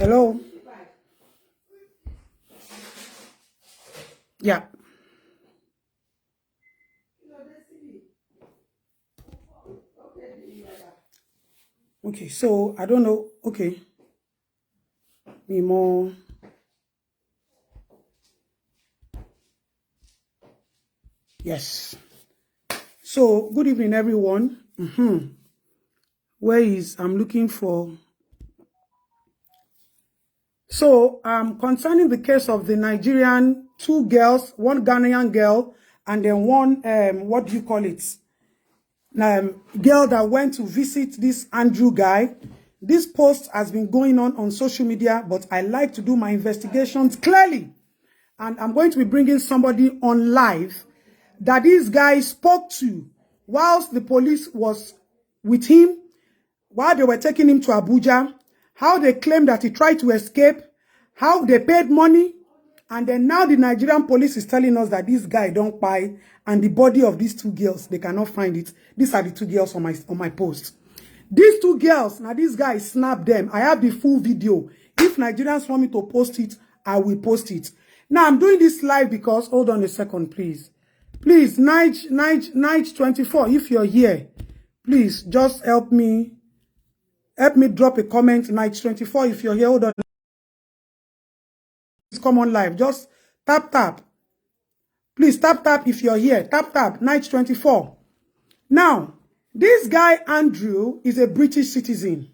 Hello? Yeah. Okay, so I don't know. Okay. Be more. Yes. So, good evening, everyone. Where is I'm looking for? So, concerning the case of the Nigerian two girls, one Ghanaian girl, and then one what do you call it? Girl that went to visit this Andrew guy. This post has been going on social media, but I like to do my investigations clearly. And I'm going to be bringing somebody on live that this guy spoke to whilst the police was with him, while they were taking him to Abuja, how they claimed that he tried to escape, how they paid money, and then now the Nigerian police is telling us that this guy don't buy, and the body of these two girls, they cannot find it. These are the two girls on my post. These two girls, now this guy snapped them. I have the full video. If Nigerians want me to post it, I will post it. Now I'm doing this live because, hold on a second, please. Please, Night 24, if you're here, please just help me drop a comment. Night 24, if you're here, hold on. Please come on live. Just tap. Please tap if you're here. Tap. Night 24. Now, this guy, Andrew, is a British citizen.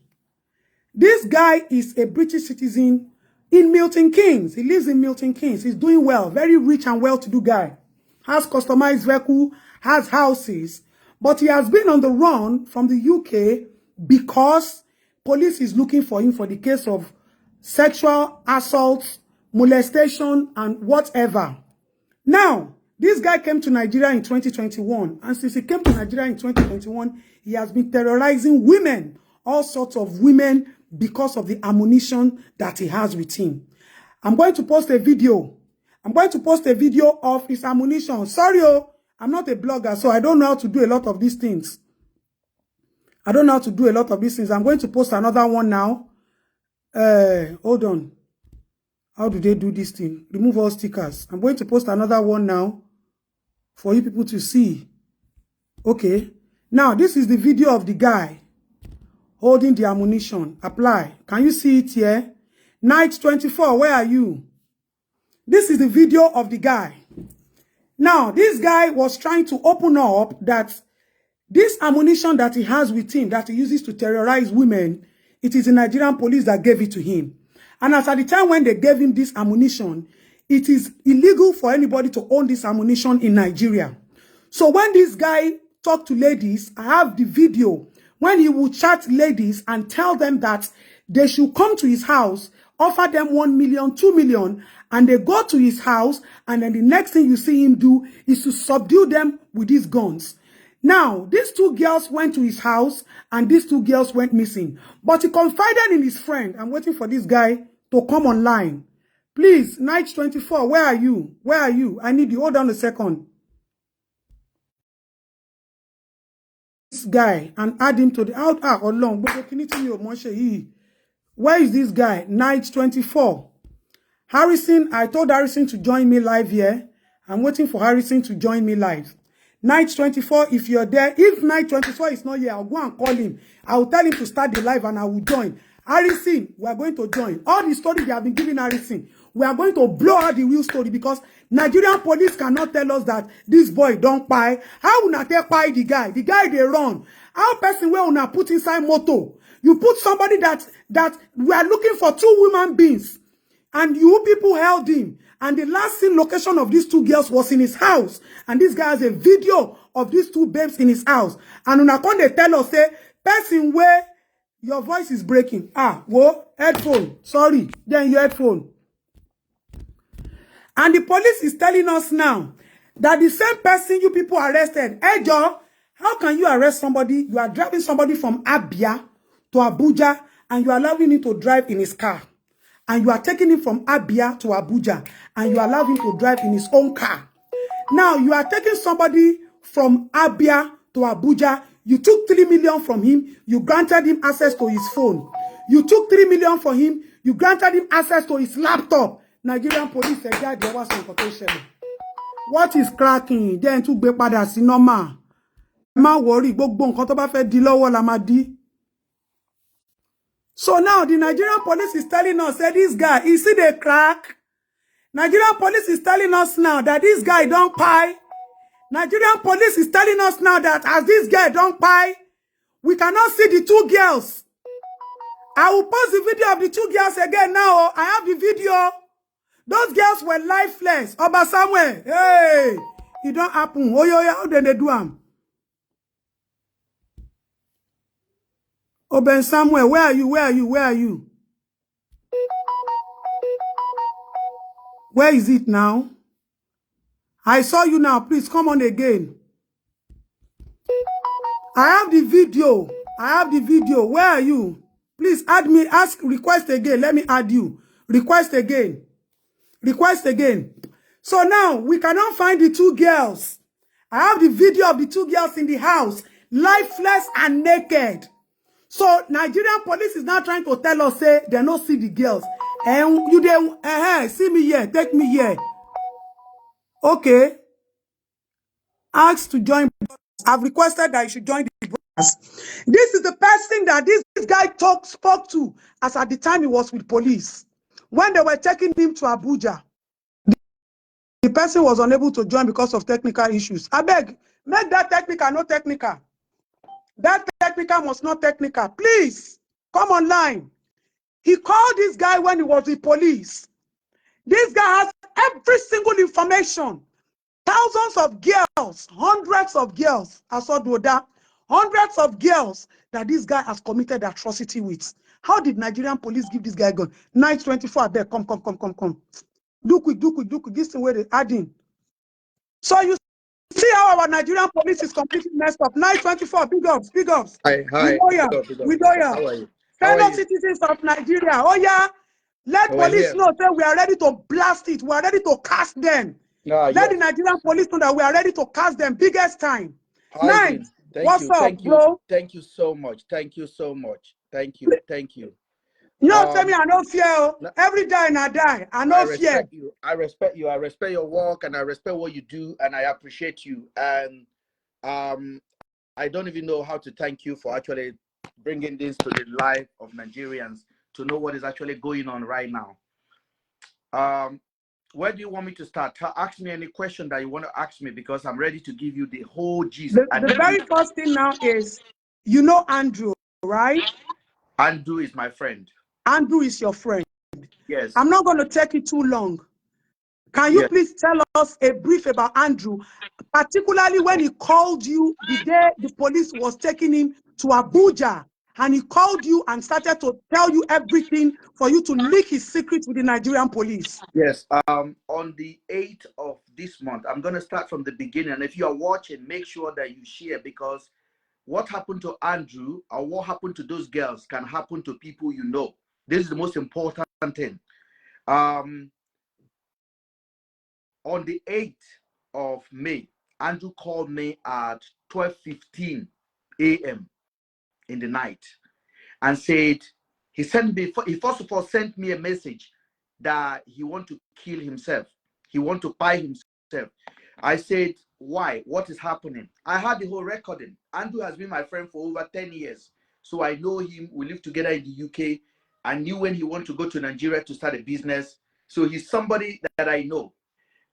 This guy is a British citizen in Milton Keynes. He lives in Milton Keynes. He's doing well. Very rich and well-to-do guy. Has customized vehicle, has houses. But he has been on the run from the UK because police is looking for him for the case of sexual assault, molestation, and whatever. Now, this guy came to Nigeria in 2021. And since he came to Nigeria in 2021, he has been terrorizing women, all sorts of women, because of the ammunition that he has with him. I'm going to post a video. I'm going to post a video of his ammunition. Sorry, I'm not a blogger, so I don't know how to do a lot of these things. I'm going to post another one now. Hold on. How do they do this thing? Remove all stickers. I'm going to post another one now for you people to see. Okay. Now, this is the video of the guy holding the ammunition. Apply. Can you see it here? Night 24, where are you? This is the video of the guy. Now, this guy was trying to open up that this ammunition that he has with him, that he uses to terrorize women, it is the Nigerian police that gave it to him. And as at the time when they gave him this ammunition, it is illegal for anybody to own this ammunition in Nigeria. So when this guy talked to ladies, I have the video, when he would chat ladies and tell them that they should come to his house, offer them 1 million, 2 million, and they go to his house, and then the next thing you see him do is to subdue them with these guns. Now, these two girls went to his house, and these two girls went missing. But he confided in his friend. I'm waiting for this guy to come online. Please, Night 24, where are you? Where are you? I need you. Hold on a second. This guy, and add him to the out. Where is this guy? Night 24. Harrison, I told Harrison to join me live here. I'm waiting for Harrison to join me live. Night 24, if you're there, if Night 24 is not here, I'll go and call him. I will tell him to start the live and I will join. Harrison, we are going to join. All the story they have been giving Harrison, we are going to blow out the real story because Nigerian police cannot tell us that this boy don't buy. How will not buy the guy? The guy they run. How person will not put inside motor? You put somebody that we are looking for two human beings. And you people held him. And the last seen location of these two girls was in his house. And this guy has a video of these two babes in his house. And when they tell us, say, person where your voice is breaking. Headphone. Sorry. Then your headphone. And the police is telling us now that the same person you people arrested. Hey, Joe, how can you arrest somebody? You are driving somebody from Abia to Abuja and you are allowing him to drive in his car. And you are taking him from Abia to Abuja and you allow him to drive in his own car. Now, you are taking somebody from Abia to Abuja. You took 3 million from him. You granted him access to his phone. You took 3 million from him. You granted him access to his laptop. Nigerian police said that there was some contention. What is cracking? Then to be padà sí normal. Ma worry, gbogbo nǹkan tó bá fẹ́ di lọ́wọ́ la máa di. So now the Nigerian police is telling us that this guy, you see the crack? Nigerian police is telling us now that this guy don't pay. Nigerian police is telling us now that as this guy don't pay, we cannot see the two girls. I will post the video of the two girls again now. I have the video. Those girls were lifeless. Oba Samuel, hey, it don't happen. Oh, yeah, how did they do them? Oben Samuel, where are you? Where are you? Where are you? Where is it now? I saw you now. Please come on again. I have the video. I have the video. Where are you? Please add me. Ask, request again. Let me add you. Request again. Request again. So now we cannot find the two girls. I have the video of the two girls in the house, lifeless and naked. So Nigerian police is now trying to tell us, say, they don't see the girls. And you then, see me here, take me here. Okay. Ask to join. I've requested that you should join the broadcast. This is the person that this guy spoke to as at the time he was with police. When they were taking him to Abuja, the person was unable to join because of technical issues. I beg, make that technical, not technical. That technical must not technical. Please, come online. He called this guy when he was with police. This guy has every single information. Thousands of girls, hundreds of girls, I saw Doda, hundreds of girls that this guy has committed atrocity with. How did Nigerian police give this guy a gun? Night 24, I beg, come. Do quick. This thing where they adding. So you see how our Nigerian police is completely messed up. Night 24, big ups. Hi. We know ya. How are you? Fellow citizens of Nigeria, oh yeah, let police know that we are ready to blast it. We are ready to cast them. Let the Nigerian police know that we are ready to cast them. Biggest time. Night. What's up, bro? Thank you so much. Thank you. You know, tell me I don't fear. Every day I die. I don't fear. I respect you. I respect your work and I respect what you do and I appreciate you. And I don't even know how to thank you for actually bringing this to the life of Nigerians to know what is actually going on right now. Where do you want me to start? Ask me any question that you want to ask me because I'm ready to give you the whole gist. The very first thing now is, you know Andrew, right? Andrew is my friend. Andrew is your friend. Yes. I'm not going to take it too long. Can you please tell us a brief about Andrew, particularly when he called you the day the police was taking him to Abuja, and he called you and started to tell you everything for you to leak his secret with the Nigerian police? Yes. On the 8th of this month, I'm going to start from the beginning. And if you are watching, make sure that you share because what happened to Andrew or what happened to those girls can happen to people you know. This is the most important thing. On the 8th of May, Andrew called me at 12:15 a.m. in the night and said, he first of all sent me a message that he want to kill himself. He want to buy himself. I said, why? What is happening? I had the whole recording. Andrew has been my friend for over 10 years. So I know him. We live together in the UK. I knew when he wanted to go to Nigeria to start a business. So he's somebody that I know.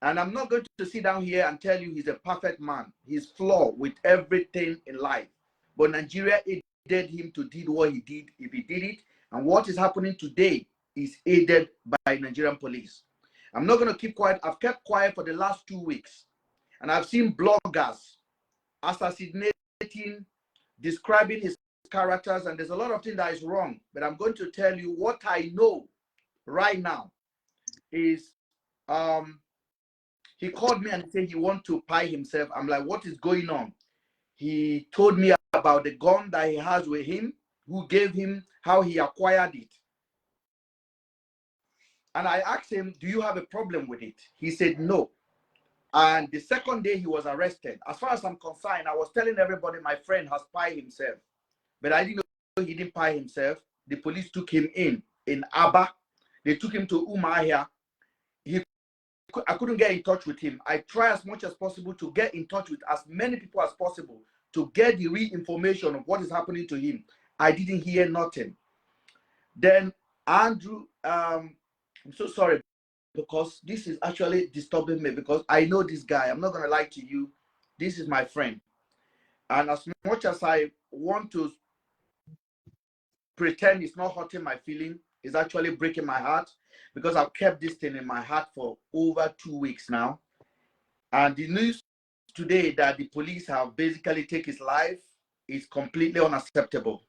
And I'm not going to sit down here and tell you he's a perfect man. He's flawed with everything in life. But Nigeria aided him to do what he did, if he did it. And what is happening today is aided by Nigerian police. I'm not going to keep quiet. I've kept quiet for the last 2 weeks. And I've seen bloggers assassinating, describing his characters, and there's a lot of things that is wrong. But I'm going to tell you what I know right now is he called me and said he wants to buy himself. I'm like, what is going on? He told me about the gun that he has with him, who gave him, how he acquired it. And I asked him, do you have a problem with it? He said no. And the second day he was arrested. As far as I'm concerned, I was telling everybody my friend has spied himself. But I didn't know he didn't spy himself. The police took him in Aba. They took him to Umahia. I couldn't get in touch with him. I try as much as possible to get in touch with as many people as possible to get the real information of what is happening to him. I didn't hear nothing. Then Andrew, I'm so sorry, because this is actually disturbing me, because I know this guy. I'm not going to lie to you. This is my friend. And as much as I want to pretend it's not hurting my feeling, it's actually breaking my heart, because I've kept this thing in my heart for over 2 weeks now. And the news today that the police have basically taken his life is completely unacceptable.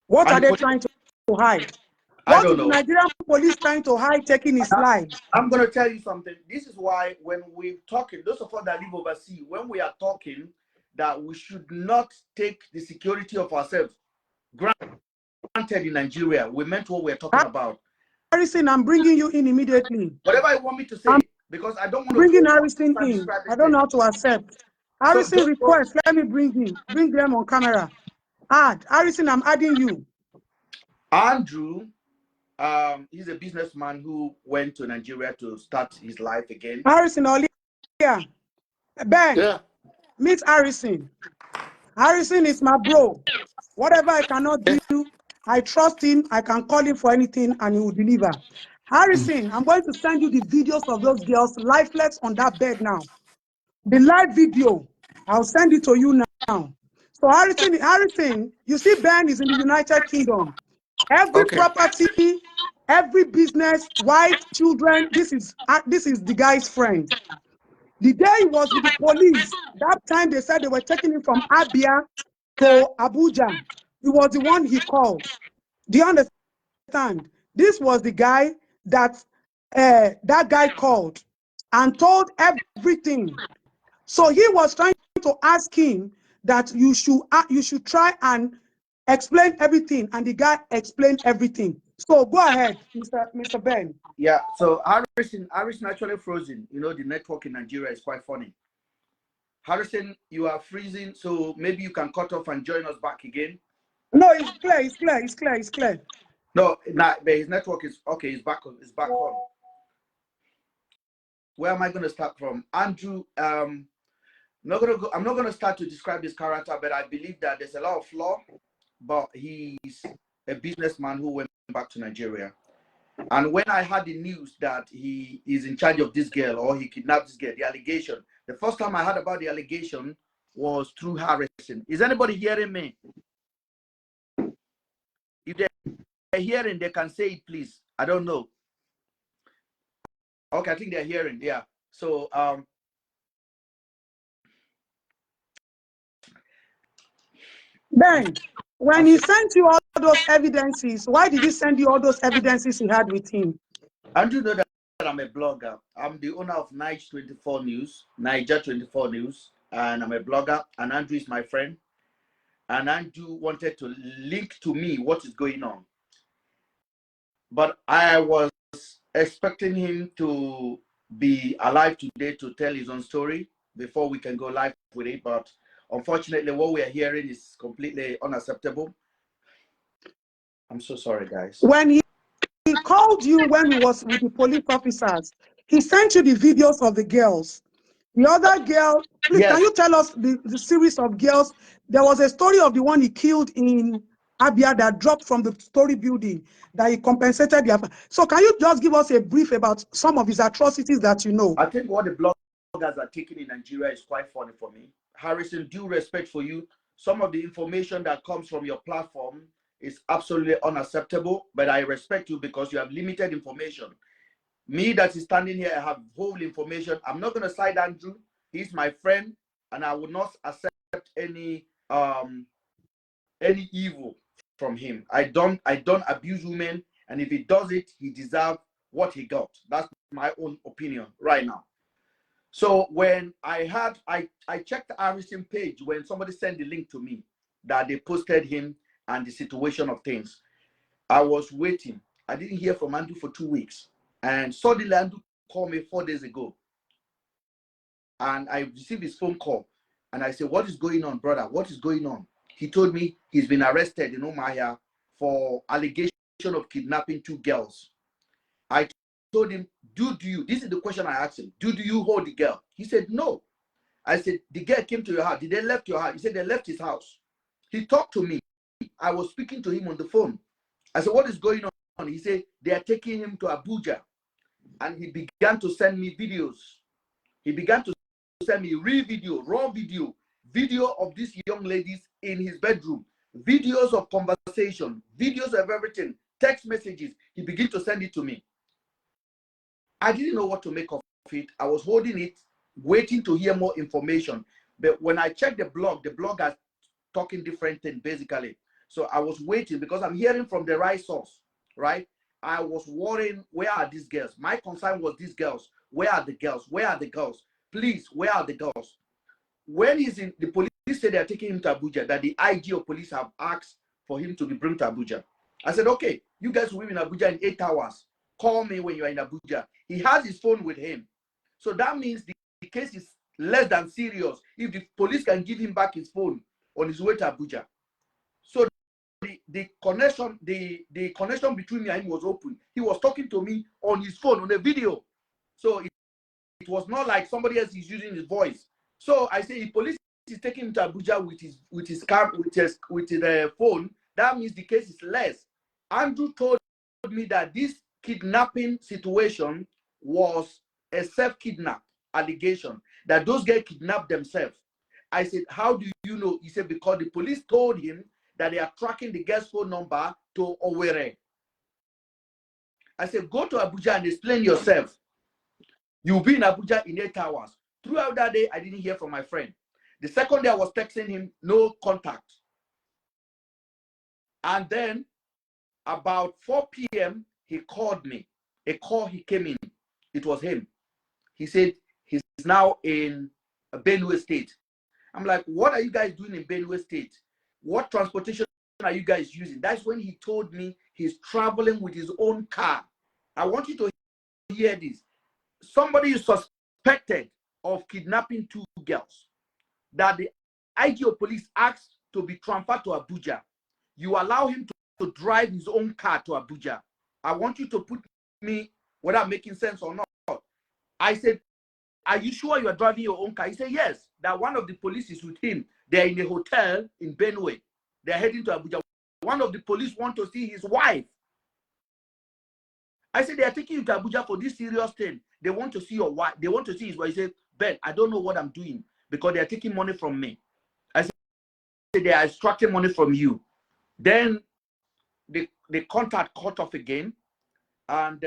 What are they trying to hide? I don't know. What is the Nigerian police trying to hide taking his life? I'm going to tell you something. This is why when we're talking, those of us that live overseas, when we are talking, that we should not take the security of ourselves granted in Nigeria. We meant what we're talking about. Harrison, I'm bringing you in immediately. Whatever you want me to say, because I don't want to bringing Harrison in. I don't know how to accept. Harrison so request, let me bring him. Bring them on camera. Add. Harrison, I'm adding you. Andrew, he's a businessman who went to Nigeria to start his life again. Harrison, yeah. Ben, yeah. Meet Harrison. Harrison is my bro. Whatever I cannot do, I trust him. I can call him for anything and he will deliver. Harrison, I'm going to send you the videos of those girls lifeless on that bed now. The live video, I'll send it to you now. So Harrison, you see Ben is in the United Kingdom. Every property, every business, wife, children, this is the guy's friend. The day he was with the police, that time they said they were taking him from Abia to Abuja. He was the one he called. Do you understand? This was the guy that that guy called and told everything. So he was trying to ask him that you should try and explain everything, and the guy explained everything. So go ahead, Mr. Ben. Yeah, so Harrison actually frozen. You know, the network in Nigeria is quite funny. Harrison, you are freezing, so maybe you can cut off and join us back again. No, it's clear. No, but his network is okay. It's back on. Where am I going to start from? Andrew, I'm not going to start to describe his character, but I believe that there's a lot of flaw. But he's a businessman who went back to Nigeria. And when I had the news that he is in charge of this girl, or he kidnapped this girl, the allegation, the first time I heard about the allegation was through Harrison. Is anybody hearing me? If they're hearing, they can say it, please. I don't know. Okay, I think they're hearing. Yeah. So Ben, when he sent you all those evidences, why did he send you all those evidences he had with him? Andrew know that I'm a blogger. I'm the owner of Niger 24 News, and I'm a blogger. And Andrew is my friend. And Andrew wanted to link to me what is going on. But I was expecting him to be alive today to tell his own story before we can go live with it. But unfortunately, what we are hearing is completely unacceptable. I'm so sorry, guys. When he called you when he was with the police officers, he sent you the videos of the girls. The other girl, please, yes. Can you tell us the series of girls? There was a story of the one he killed in Abia that dropped from the story building, that he compensated. So can you just give us a brief about some of his atrocities that you know? I think what the bloggers are taking in Nigeria is quite funny for me. Harrison, due respect for you, some of the information that comes from your platform is absolutely unacceptable, but I respect you because you have limited information. Me that is standing here, I have whole information. I'm not going to side Andrew. He's my friend, and I will not accept any evil from him. I don't abuse women, and if he does it, he deserves what he got. That's my own opinion right now. So when I checked the Harrison page when somebody sent the link to me that they posted him and the situation of things. I was waiting. I didn't hear from Andrew for 2 weeks. And suddenly Andrew called me 4 days ago. And I received his phone call. And I said, what is going on, brother? What is going on? He told me he's been arrested in Umahia for allegation of kidnapping 2 girls. I told him, this is the question I asked him, do you hold the girl? He said, no. I said, the girl came to your house. Did they left your house? He said, they left his house. He talked to me. I was speaking to him on the phone. I said, what is going on? He said, they are taking him to Abuja. And he began to send me videos. He began to send me real video, raw video, video of these young ladies in his bedroom, videos of conversation, videos of everything, text messages. He began to send it to me. I didn't know what to make of it. I was holding it, waiting to hear more information. But when I checked the blog is talking different things, basically. So I was waiting because I'm hearing from the right source, right? I was worrying, where are these girls? My concern was these girls. Where are the girls? Where are the girls? Please, where are the girls? When he's in, the police said they're taking him to Abuja, that the IG of police have asked for him to be brought to Abuja. I said, okay, you guys will be in Abuja in 8 hours. Call me when you're in Abuja. He has his phone with him. So that means the case is less than serious if the police can give him back his phone on his way to Abuja. So the connection between me and him was open. He was talking to me on his phone, on a video. So it was not like somebody else is using his voice. So I say, if police is taking him to Abuja with his phone, that means the case is less. Andrew told me that this kidnapping situation was a self-kidnap allegation, that those guys kidnapped themselves. I said, how do you know? He said, because the police told him that they are tracking the girl's phone number to Owerri. I said, go to Abuja and explain yourself. You'll be in Abuja in 8 hours. Throughout that day, I didn't hear from my friend. The second day I was texting him, no contact. And then about 4 p.m., he called me. A call, he came in. It was him. He said he's now in Benue State. I'm like, what are you guys doing in Benue State? What transportation are you guys using? That's when he told me he's traveling with his own car. I want you to hear this. Somebody is suspected of kidnapping 2 girls that the IG of police asked to be transferred to Abuja. You allow him to drive his own car to Abuja. I want you to put me whether making sense or not. I said, are you sure you are driving your own car? He said, yes, that one of the police is with him. They're in a hotel in Benue. They're heading to Abuja. One of the police want to see his wife. I said, they are taking you to Abuja for this serious thing. They want to see your wife. They want to see his wife. He said, Ben, I don't know what I'm doing because they are taking money from me. I said, they are extracting money from you. Then the contact cut off again. And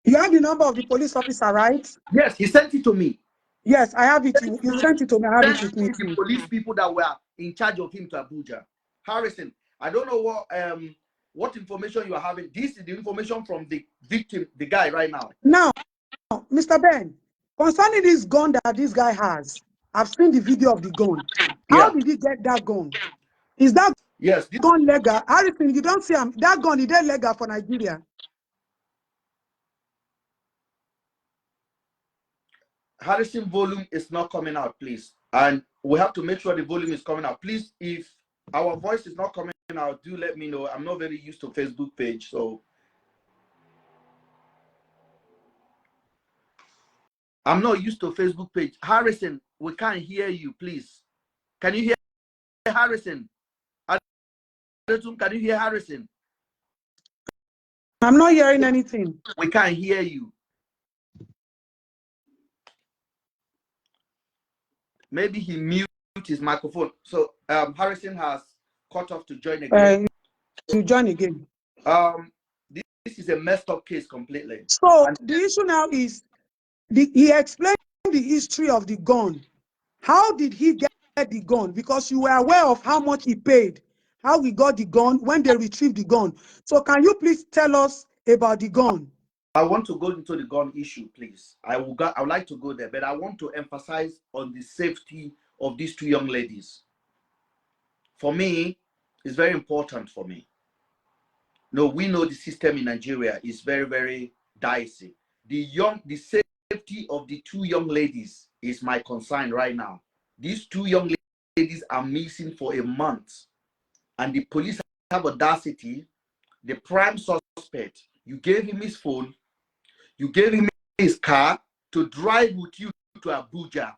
you have the number of the police officer, right? yes, he sent it to me. Yes, I have it. You sent it to me. I have it with me. The police people that were in charge of him to Abuja. Harrison, I don't know what information you are having. This is the information from the victim, the guy right now. Now, Mr. Ben, concerning this gun that this guy has, I've seen the video of the gun. How did he get that gun? Is that gun legal? Harrison, you don't see him. That gun, is that legal for Nigeria? Harrison, volume is not coming out, please. And we have to make sure the volume is coming out. Please, if our voice is not coming out, do let me know. I'm not very used to Facebook page, so I'm not used to Facebook page. Harrison, we can't hear you, please. Can you hear Harrison? Can you hear Harrison? I'm not hearing anything. We can't hear you. Maybe he muted his microphone. So Harrison has cut off to join again. To join again. This is a messed up case completely. So the issue now is he explained the history of the gun. How did he get the gun? Because you were aware of how much he paid, how he got the gun, when they retrieved the gun. So can you please tell us about the gun? I want to go into the gun issue, please. I would like to go there, but I want to emphasize on the safety of these 2 young ladies. For me, it's very important for me. No, we know the system in Nigeria is very, very dicey. The safety of the 2 young ladies is my concern right now. These 2 young ladies are missing for a month, and the police have audacity. The prime suspect You gave him his phone. You gave him his car to drive with you to Abuja.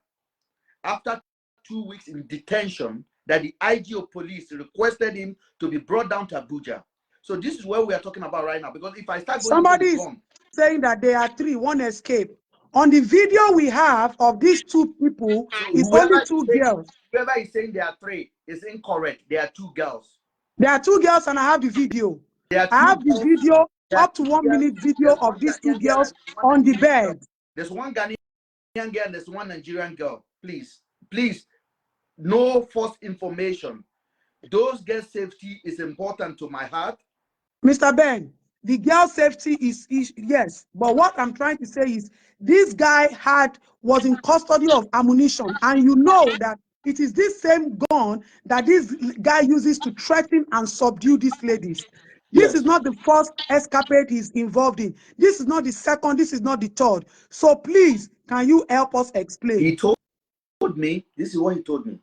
After 2 weeks in detention, that the IG of police requested him to be brought down to Abuja. So this is what we are talking about right now. Because if I start going into the gun, saying that there are 3, one escape. On the video we have of these 2 people, so it's only 2 girls. Whoever is saying there are 3 is incorrect. There are 2 girls. There are 2 girls, and I have the video. I have the video, up to 1 minute video of these 2 girls on the bed. There's one Ghanaian girl and there's one Nigerian girl. Please, no false information. Those girls' safety is important to my heart. Mr. Ben, the girl's safety is yes, but what I'm trying to say is this guy was in custody of ammunition, and you know that it is this same gun that this guy uses to threaten and subdue these ladies. This is not the first escapade he's involved in. This is not the second. This is not the third. So please, can you help us explain? He told me, this is what he told me.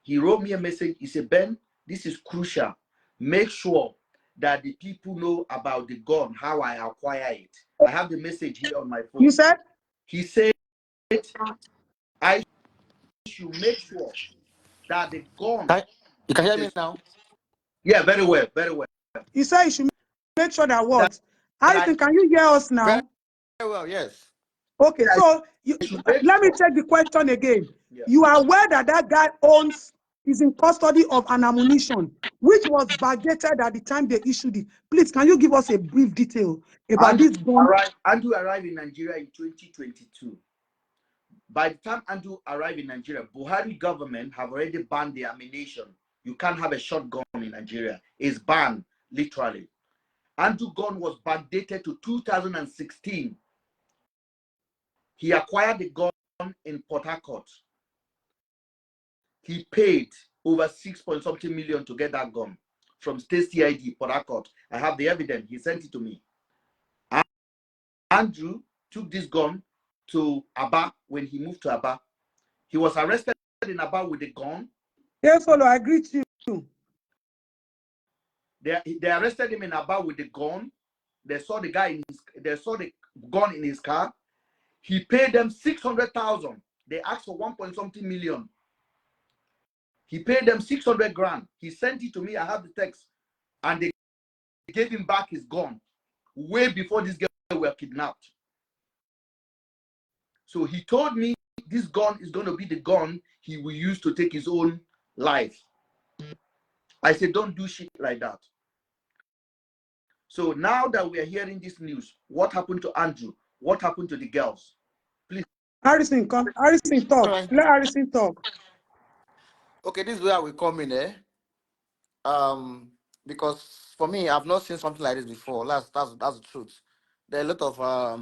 He wrote me a message. He said, Ben, this is crucial. Make sure that the people know about the gun, how I acquire it. I have the message here on my phone. You said? He said, I should make sure that the gun... You can hear me now? Yeah, very well, very well. He said you should make sure that what? Harrison, can you hear us now? Very well, yes. Okay, so let me check the question again. Yeah. You are aware that that guy is in custody of an ammunition, which was backdated at the time they issued it. Please, can you give us a brief detail about this gun? Andrew arrived in Nigeria in 2022. By the time Andrew arrived in Nigeria, Buhari government have already banned the ammunition. You can't have a shotgun in Nigeria. It's banned, literally. Andrew gun was backdated to 2016. He acquired the gun in Port Harcourt. He paid over 6-point-something million to get that gun from State CID, Port Harcourt. I have the evidence. He sent it to me. Andrew took this gun to Aba when he moved to Aba. He was arrested in Aba with a gun. Yes, Olo, I agree with you. They arrested him in Aba with the gun. They saw the gun in his car. He paid them 600,000. They asked for 1-point-something million. He paid them 600 grand. He sent it to me. I have the text. And they gave him back his gun way before these girls were kidnapped. So he told me this gun is going to be the gun he will use to take his own life. I said, don't do shit like that. So now that we are hearing this news, what happened to Andrew? What happened to the girls? Please. Harrison, Harrison, talk. Right. Let Harrison talk. Okay, this is where we come in, because for me, I've not seen something like this before. That's the truth. There are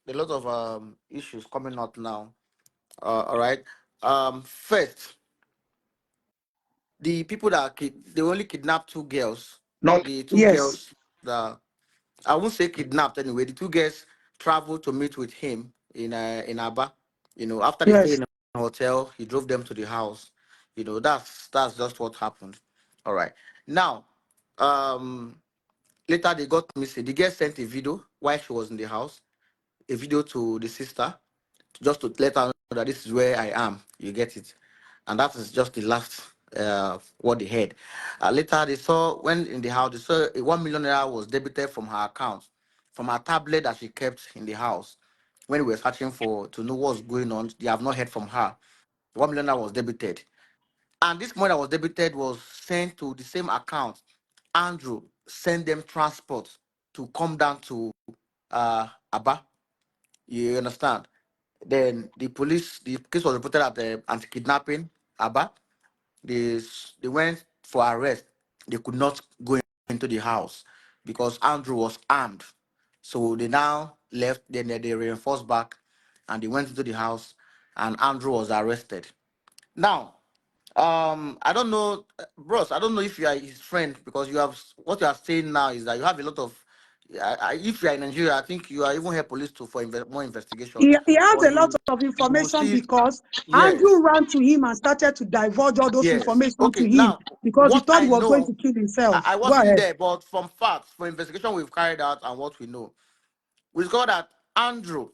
a lot of issues coming out now. All right. First, the people that they only kidnapped 2 girls. Not the 2 girls that I won't say kidnapped anyway. The 2 girls traveled to meet with him in Aba. You know, after they stayed in a hotel, he drove them to the house. You know, that's just what happened. All right. Now, later they got missing. The girl sent a video while she was in the house, a video to the sister, just to let her know that this is where I am. You get it? And that is just the last what they had. Later they saw, when in the house, they saw a 1 million naira was debited from her account, from her tablet that she kept in the house. When we were searching to know what's going on, they have not heard from her. 1 million naira was debited. And this money that was debited was sent to the same account. Andrew sent them transport to come down to Aba. You understand? Then the case was reported at the anti-kidnapping, Aba. They went for arrest. They could not go into the house because Andrew was armed. So they now left, then they reinforced back and they went into the house and Andrew was arrested. Now, I don't know, bros, I don't know if you are his friend, because what you are saying now is that you have a lot of, if you are in Nigeria, I think you are even here police for more investigation. He has a lot of information because Andrew ran to him and started to divulge all those information to him because he thought he was going to kill himself. I wasn't there, but from facts, for investigation we've carried out and what we know, we discovered that Andrew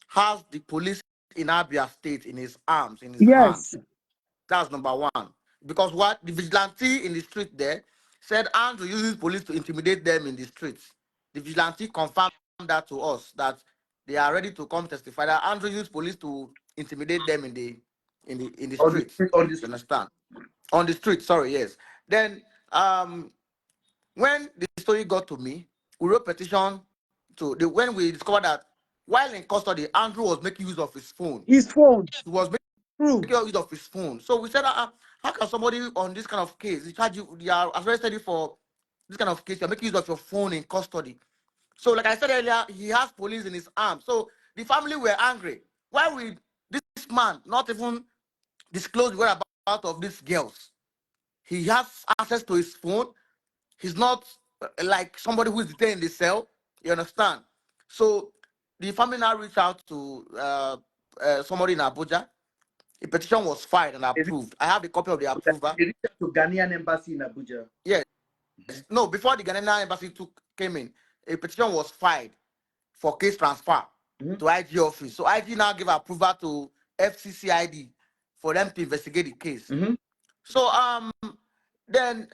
has the police in Abia State in his arms, in his hand. Yes. That's number one. Because what the vigilante in the street there said Andrew uses police to intimidate them in the streets. The vigilante confirmed that to us, that they are ready to come testify that Andrew used police to intimidate them in the streets. On You this. understand? On the street, sorry, yes. Then when the story got to me, we wrote petition to the when we discovered that while in custody, Andrew was making use of his phone. His phone. He was True. making use of his phone. So we said, how can somebody on this kind of case, they charge you, they are arrested you for this kind of case, you're making use of your phone in custody. So like I said earlier, he has police in his arms. So the family were angry. Why will this man not even disclose the whereabouts of these girls? He has access to his phone. He's not like somebody who is detained in the cell. You understand? So the family now reached out to somebody in Abuja. A petition was filed and approved. I have the copy of the approval. They reached out to Ghanaian embassy in Abuja. Yes. No, before the Ghanaian embassy came in, a petition was filed for case transfer to IG office. So IG now gave approval to FCCID for them to investigate the case. So then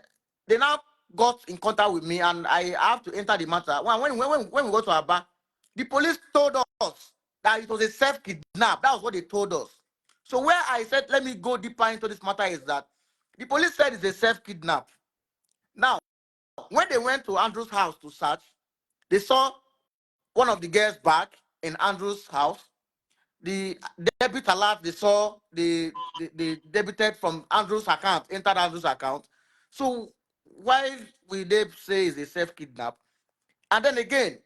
they now got in contact with me, and I have to enter the matter. When we go to Aba, the police told us that it was a self-kidnap. That was what they told us. So where I said, let me go deeper into this matter is that the police said it's a self-kidnap. Now, when they went to Andrew's house to search, they saw one of the girls back in Andrew's house. The debit alert they saw, they debited from Andrew's account, entered Andrew's account. So why will they say it's a self-kidnap? And then again,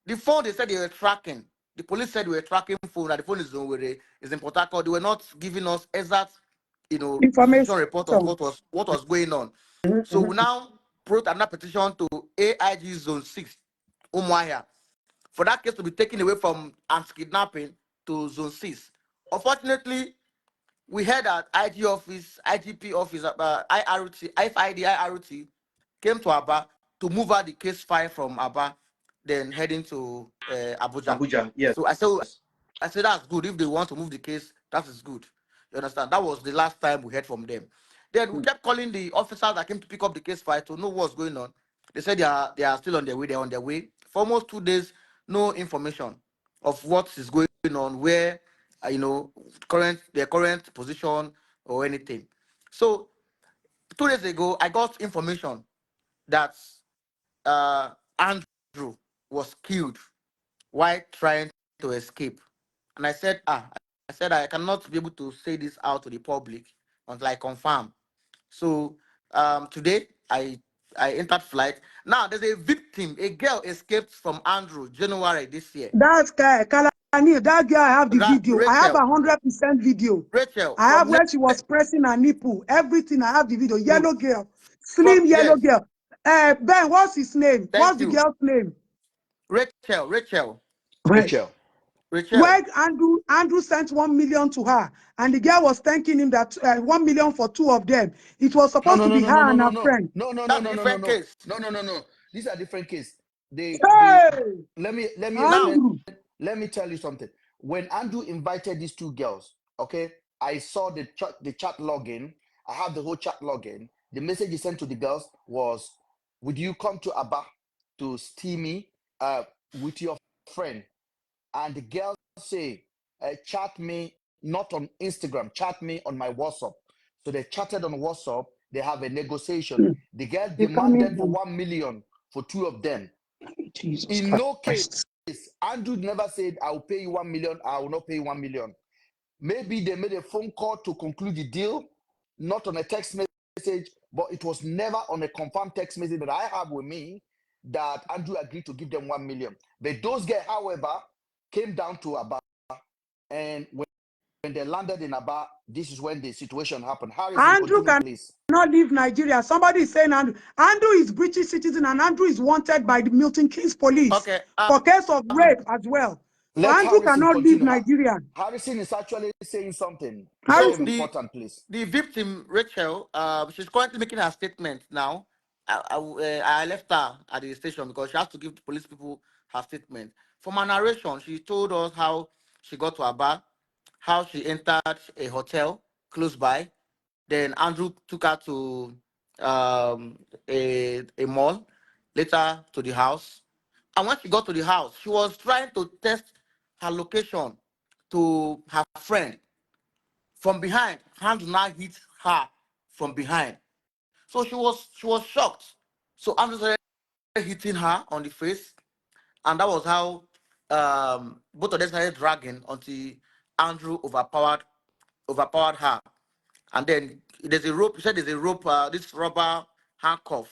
the phone they said they were tracking. The police said we were tracking phone, that the phone is in Port Harcourt. They were not giving us exact, Information. situation report of what was going on. So we now wrote another petition to AIG Zone 6, Umuahia, for that case to be taken away from anti-kidnapping to Zone 6. Unfortunately, we heard that IG office, IGP office, IRT, IRT came to Aba to move out the case file from Aba, then heading to Abuja. Abuja, yes. So I said that's good. If they want to move the case, that is good. You understand? That was the last time we heard from them. Then we kept calling the officers that came to pick up the case file to know what's going on. They said they are still on their way. They're on their way. For almost 2 days, no information of what is going on, where their current position or anything. So 2 days ago, I got information that Andrew was killed while trying to escape. And I said, I cannot be able to say this out to the public until I confirm. So today I entered flight. Now there's a victim, a girl escaped from Andrew January this year. That's Kalani, that girl, I have the video. Rachel. I have 100% video. Rachel. I have where she was pressing her nipple. Everything, I have the video. Yellow girl. Slim yes. yellow girl. Ben, what's his name? Thank the girl's name? Rachel. Where Andrew sent 1 million to her, and the girl was thanking him that 1 million for 2 of them. It was supposed to be her and her friend. No. Case. No. These are different cases. Let me tell you something. When Andrew invited these 2 girls, okay, I saw the chat login. I have the whole chat login. The message he sent to the girls was, "Would you come to Aba to steamy with your friend?" And the girls say, "Chat me not on Instagram, chat me on my WhatsApp." So they chatted on WhatsApp. They have a negotiation. The girl demanded for 1 million for 2 of them. Jesus In Christ. no case, Andrew never said, "I will pay you 1 million. I will not pay you 1 million." Maybe they made a phone call to conclude the deal, not on a text message, but it was never on a confirmed text message that I have with me that Andrew agreed to give them 1 million. But those guys, however, came down to Aba, and when they landed in Aba, this is when the situation happened. Andrew cannot leave Nigeria. Somebody is saying Andrew is British citizen, and Andrew is wanted by the Milton Keynes police for case of rape as well. So Andrew cannot leave Nigeria. Harrison is actually saying something So very important, please. The victim, Rachel, she's currently making her statement now. I left her at the station because she has to give the police people her statement. from her narration, she told us how she got to her bar, how she entered a hotel close by. Then Andrew took her to a mall, later to the house. And when she got to the house, she was trying to test her location to her friend. From behind, Andrew now hit her from behind. So she was shocked. So Andrew started hitting her on the face, and that was how both of them started dragging until Andrew overpowered her. And then there's a rope. He said there's a rope, this rubber handcuff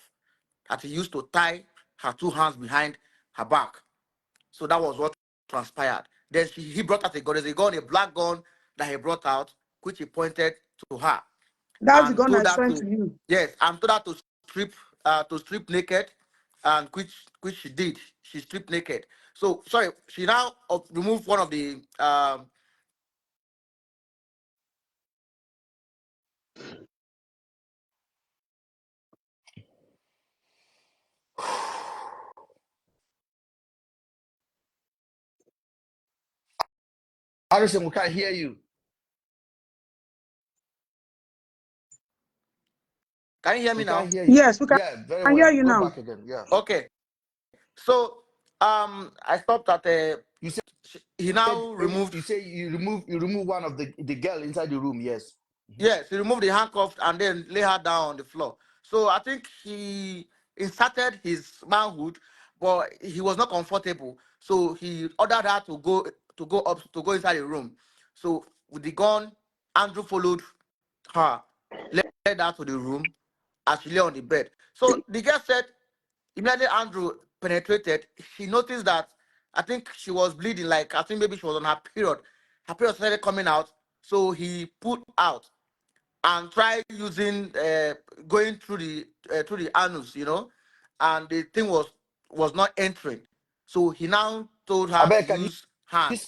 that he used to tie her two hands behind her back. So that was what transpired. Then he brought out a gun. There's a gun, a black gun that he brought out, which he pointed to her That's the and gun I told her sent to, to you. yes, and told her to strip naked, and which she did. She stripped naked. So sorry, she now removed one of the Harrison, we can't hear you. Can you hear me We now? can't hear you. Yes, we can Yeah, very hear well. you Go now. back again. Yeah. Okay. So I stopped at You said he now removed. you say you remove one of the girl inside the room. Yes. Yes, he removed the handcuffs and then lay her down on the floor. So I think he inserted his manhood, but he was not comfortable. So he ordered her to go inside the room. So with the gun, Andrew followed her, led her to the room as she lay on the bed. So the girl said immediately Andrew penetrated, she noticed that I think she was bleeding, like I think maybe she was on her period. Her period started coming out. So he pulled out and try using going through the anus, and the thing was not entering. So he now told I her to bet can you use hand.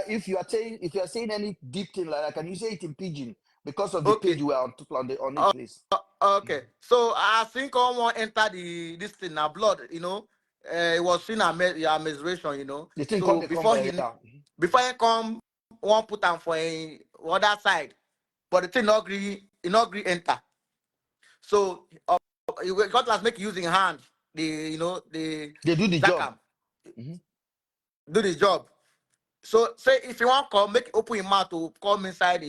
if you are saying any deep thing like that, can you say it in pidgin because of the page Okay, we are on it, uh, please? okay. So I think someone enter this thing now blood, it was seen a menstruation, The thing called So the come yeah. before he come, one put on for a other side, but the thing not agree enter. So you got to make using hand, the They do the job. Zakam, do the job. So say if you want to come, make open your mouth to come inside,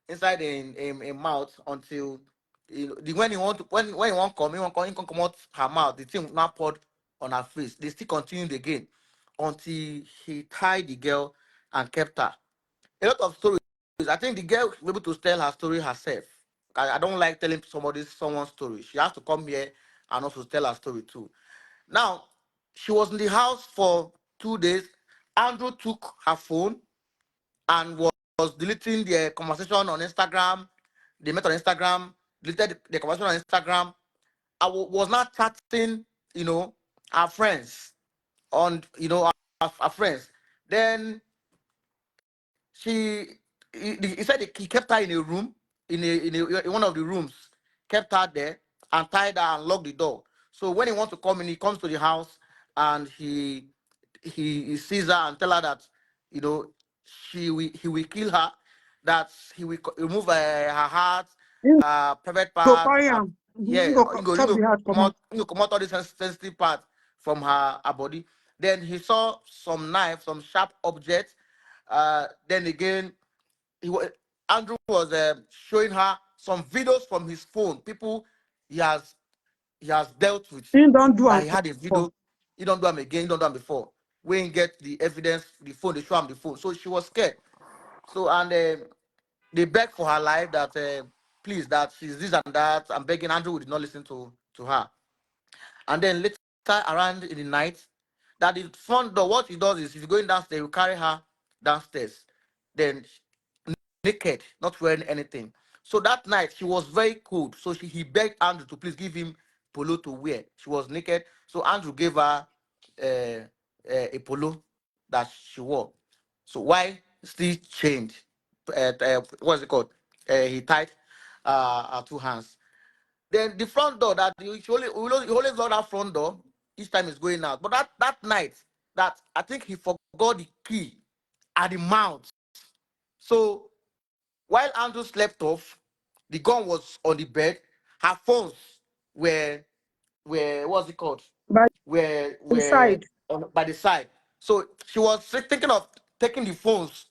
inside in mouth until when you want to when you want to come, you can come out her mouth, the thing not poured on her face. They still continued again until he tied the girl and kept her. A lot of stories. I think the girl will be able to tell her story herself. I don't like telling someone's story. She has to come here and also tell her story too. Now, she was in the house for 2 days. Andrew took her phone and was deleting the conversation on Instagram. They met on Instagram, deleted the conversation on Instagram. I was not chatting, our friends on, our friends. Then she he said he kept her in a room in one of the rooms, kept her there and tied her and locked the door. So when he wants to come in, he comes to the house and he sees her and tell her that he will kill her, that he will remove her heart, You private go parts, carry am. You yeah, go you chop go the heart, come out. come out all these sensitive parts from her body. Then he saw some knife, some sharp objects. Then again, Andrew was showing her some videos from his phone. People he has he has dealt with, You don't do that am he had a for. video. He don't do them again. He don't do them before. We ain't get the evidence, the phone. They show him the phone. So she was scared. So and they begged for her life that please, that she's this and that. I'm begging. Andrew did not listen to her. And then later around in the night, that the front door, what he does is if you're going downstairs, you carry her downstairs. Then naked, not wearing anything. So that night she was very cold. So he begged Andrew to please give him polo to wear. She was naked. So Andrew gave her a polo that she wore. So why still chained? What's it called? He tied her two hands. Then the front door that he always lock that front door each time he's going out. But that night, that I think he forgot forgot the key at the mount. So while Andrew slept off, the gun was on the bed. Her phones were what's it called? By the Were side. by the side. So she was thinking of taking the phones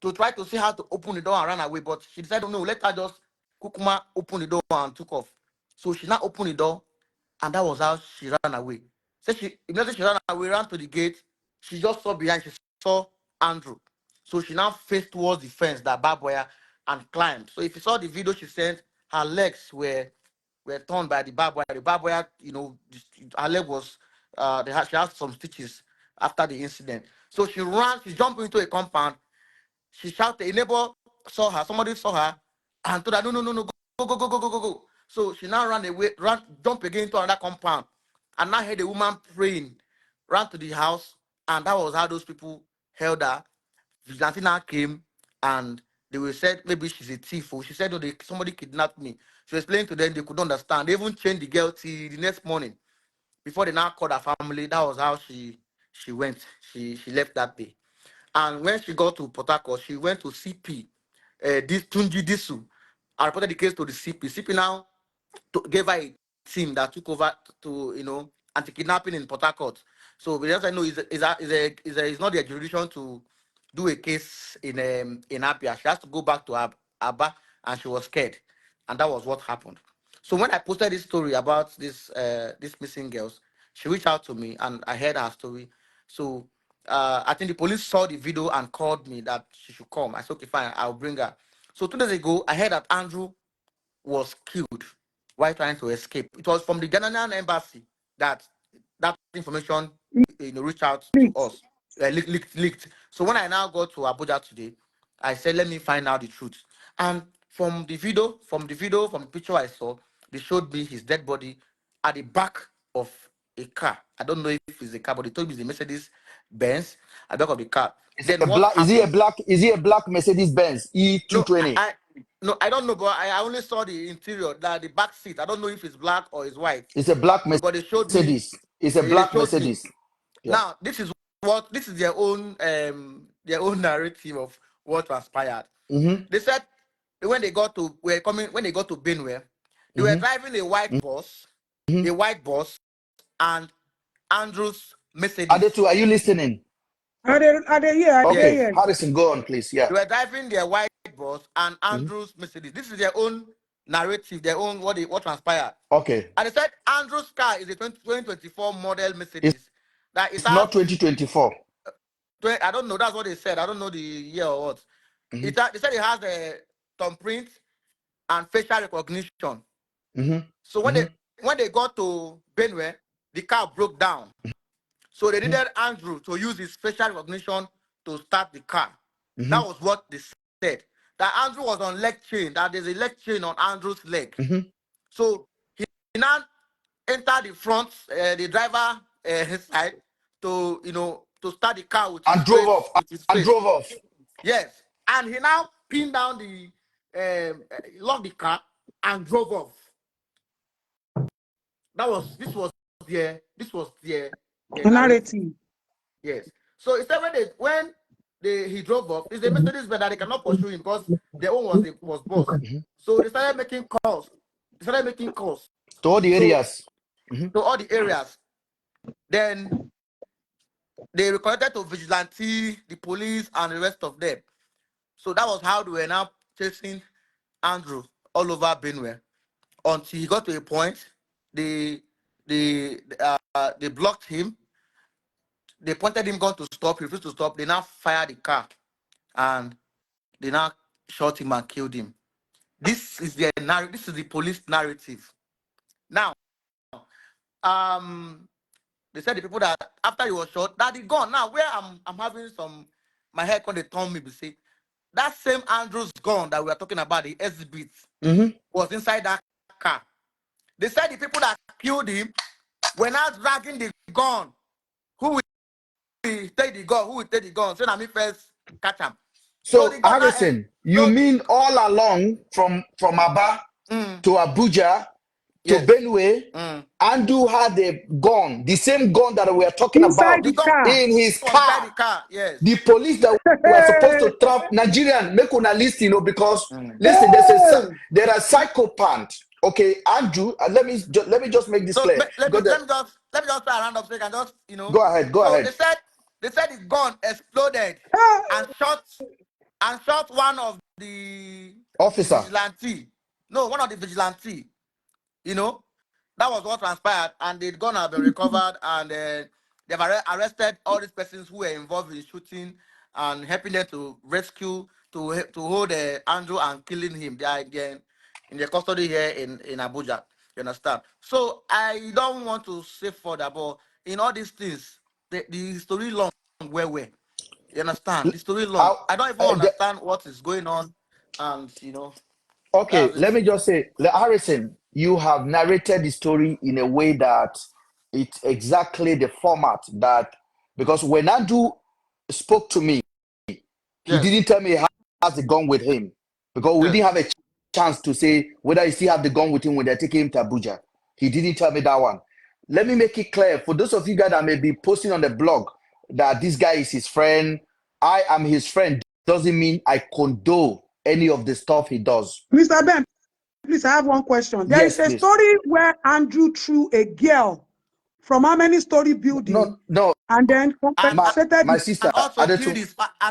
to try to see how to open the door and run away, but she decided, no, let her just kukuma open the door and took off. So she now opened the door, and that was how she ran away. So she immediately she ran away, ran to the gate. She just saw behind, she saw Andrew. So she now faced towards the fence, that barbed wire, and climbed. So if you saw the video she sent, her legs were torn by the barbed wire. The barbed wire, her leg was she had some stitches after the incident. So she ran, she jumped into a compound. She shouted, a neighbor saw her, somebody saw her, and told her, no, no, no, no, go, go, go, go, go, go, go. So she now ran away, jumped again into another compound, and now heard a woman praying, ran to the house, and that was how those people held her. Vigilante now came, and they were said maybe she's a thief. She said, no, somebody kidnapped me. She explained to them, they could understand. They even changed the girl till the next morning. Before they now called her family, that was how she went. She left that day. And when she got to Port Harcourt, she went to CP, this Tunji Disu. I reported the case to the CP. CP now gave her a team that took over to anti-kidnapping in Port Harcourt. So we just know it's not their jurisdiction to do a case in Apia. She has to go back to Aba, and she was scared, and that was what happened. So when I posted this story about this missing girls, she reached out to me, and I heard her story. So I think the police saw the video and called me that she should come. I said, okay, fine, I'll bring her. So 2 days ago, I heard that Andrew was killed while trying to escape. It was from the Ghanaian embassy that information reached out to us, leaked. So when I now go to Abuja today, I said, let me find out the truth. And from the picture I saw, they showed me his dead body at the back of a car. I don't know if it's a car, but they told me it's a Mercedes Benz at the back of the car. Then what happened? Is he a black Mercedes Benz No, E220? I don't know, but I only saw the interior, the back seat. I don't know if it's black or it's white. It's a black Because they showed me. Mercedes. It's a They black showed me. Mercedes. Yeah. Now this is their own narrative of what transpired. Mm-hmm. They said when they got to Benue, they were driving a white bus, and Andrew's Mercedes. Adetu, are you listening? Are they here? Okay, Here? Harrison, go on, please. Yeah. They were driving their white bus and Andrew's Mercedes. This is their own narrative, their own what transpired. Okay. And they said Andrew's car is a 2024 model Mercedes. It's not 2024. I don't know. That's what they said. I don't know the year or what. They said it has a thumbprint and facial recognition. So when they got to Benue, the car broke down. So they needed Andrew to use his facial recognition to start the car. That was what they said. That Andrew was on leg chain. That there's a leg chain on Andrew's leg. So he now entered the front, the driver side to start the car with his drove face, off. with his face. Drove off. Yes, and he now pinned down locked the car and drove off. This was their narrative. Yes. So it's when he drove off, it's a Mercedes Benz that they cannot pursue him because their own was boss. So they started making calls. To all the areas. To all the areas. Then they reconnected to vigilante, the police, and the rest of them. So that was how they were now chasing Andrew all over Benue until he got to a point. They blocked him. They pointed him gun to stop. He refused to stop. They now fired the car, and they now shot him and killed him. This is the police narrative. Now, they said the people that after he was shot, that he gone. Now, where I'm having my head when they told me, say that same Andrew's gun that we are talking about, the exhibit, was inside that car. They said the people that killed him were now dragging the gun. Who will take the gun? Who will take the gun? So now me first catch him. So Harrison, you mean all along from Aba to Abuja, to Yes. Benue, Andrew had a gun, the same gun that we are talking Inside about, the gun car. in his was inside car. the car. Yes. The police that were supposed to trap Nigerian, make una listen, because listen, there are psychopaths. Okay, Andrew, let me just make this So clear. let me just try a round of so I can just Go ahead, go So ahead. they said the gun exploded and shot one of the Officer. vigilante. No, one of the vigilante. You know, that was what transpired, and the gun have been recovered, and they've arrested all these persons who were involved in shooting and helping them to rescue, to hold Andrew and killing him. They are in their custody here in Abuja. You understand? So I don't want to say further, but in all these things, the story long where. You understand? The story long. I don't even understand what is going on, and Okay, that's it. let me just say, Harrison, you have narrated the story in a way that it's exactly the format that, because when Andrew spoke to me, he Yes. didn't tell me he has the gun with him, because we Yes. didn't have a chance to say whether he still have the gun with him when they're taking him to Abuja. He didn't tell me that one. Let me make it clear for those of you guys that may be posting on the blog that this guy is his friend. I am his friend. Doesn't mean I condone any of the stuff he does. Mr. Ben, please, I have one question. There Yes, is a please. story where Andrew threw a girl from how many story building No. and then compensated My sister, and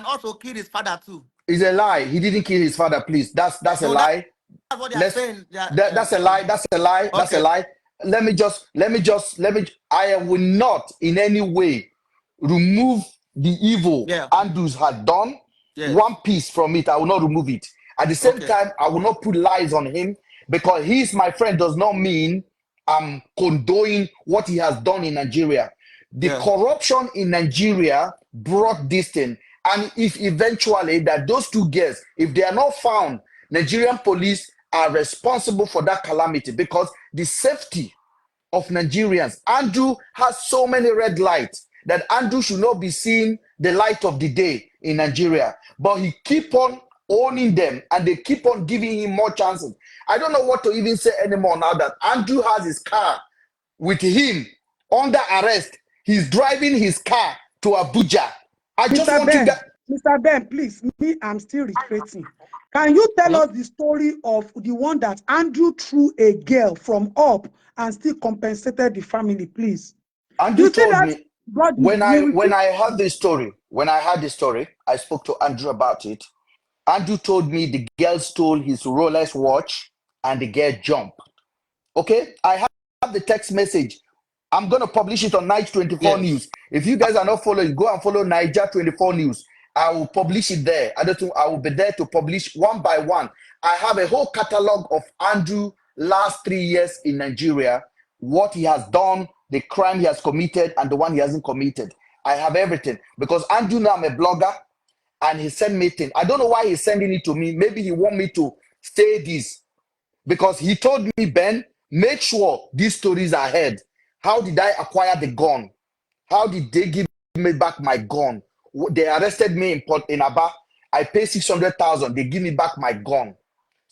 also killed his father too. Is a lie. He didn't kill his father. Please, that's a No, lie. that's what they are saying. That's a lie. That's a lie. That's a Okay. lie. I will not in any way remove the evil Yeah. Andrews had done. Yes. One piece from it, I will not remove it. At the same Okay. time, I will not put lies on him, because he's my friend does not mean I'm condoning what he has done in Nigeria. The Yeah. corruption in Nigeria brought this thing. And if eventually that those two girls, if they are not found, Nigerian police are responsible for that calamity, because the safety of Nigerians. Andrew has so many red lights that Andrew should not be seeing the light of the day in Nigeria. But he keep on owning them, and they keep on giving him more chances. I don't know what to even say anymore now that Andrew has his car with him under arrest. He's driving his car to Abuja. I just Mr. want to get... Mr. Ben, please, me, I'm still reiterating. Can you tell us the story of the one that Andrew threw a girl from up and still compensated the family, please? Andrew told me body, when I heard this story, I spoke to Andrew about it. Andrew told me the girl stole his Rolex watch and the girl jumped. Okay, I have the text message. I'm going to publish it on Night 24 Yes. News. If you guys are not following, go and follow Niger 24 News. I will publish it there. I will be there to publish one by one. I have a whole catalog of Andrew last 3 years in Nigeria, what he has done, the crime he has committed, and the one he hasn't committed. I have everything because Andrew now I'm a blogger, and he sent me things. I don't know why he's sending it to me. Maybe he want me to say this because he told me, Ben, make sure these stories are heard. How did I acquire the gun? How did they give me back my gun? They arrested me in Aba. I paid 600,000. They give me back my gun.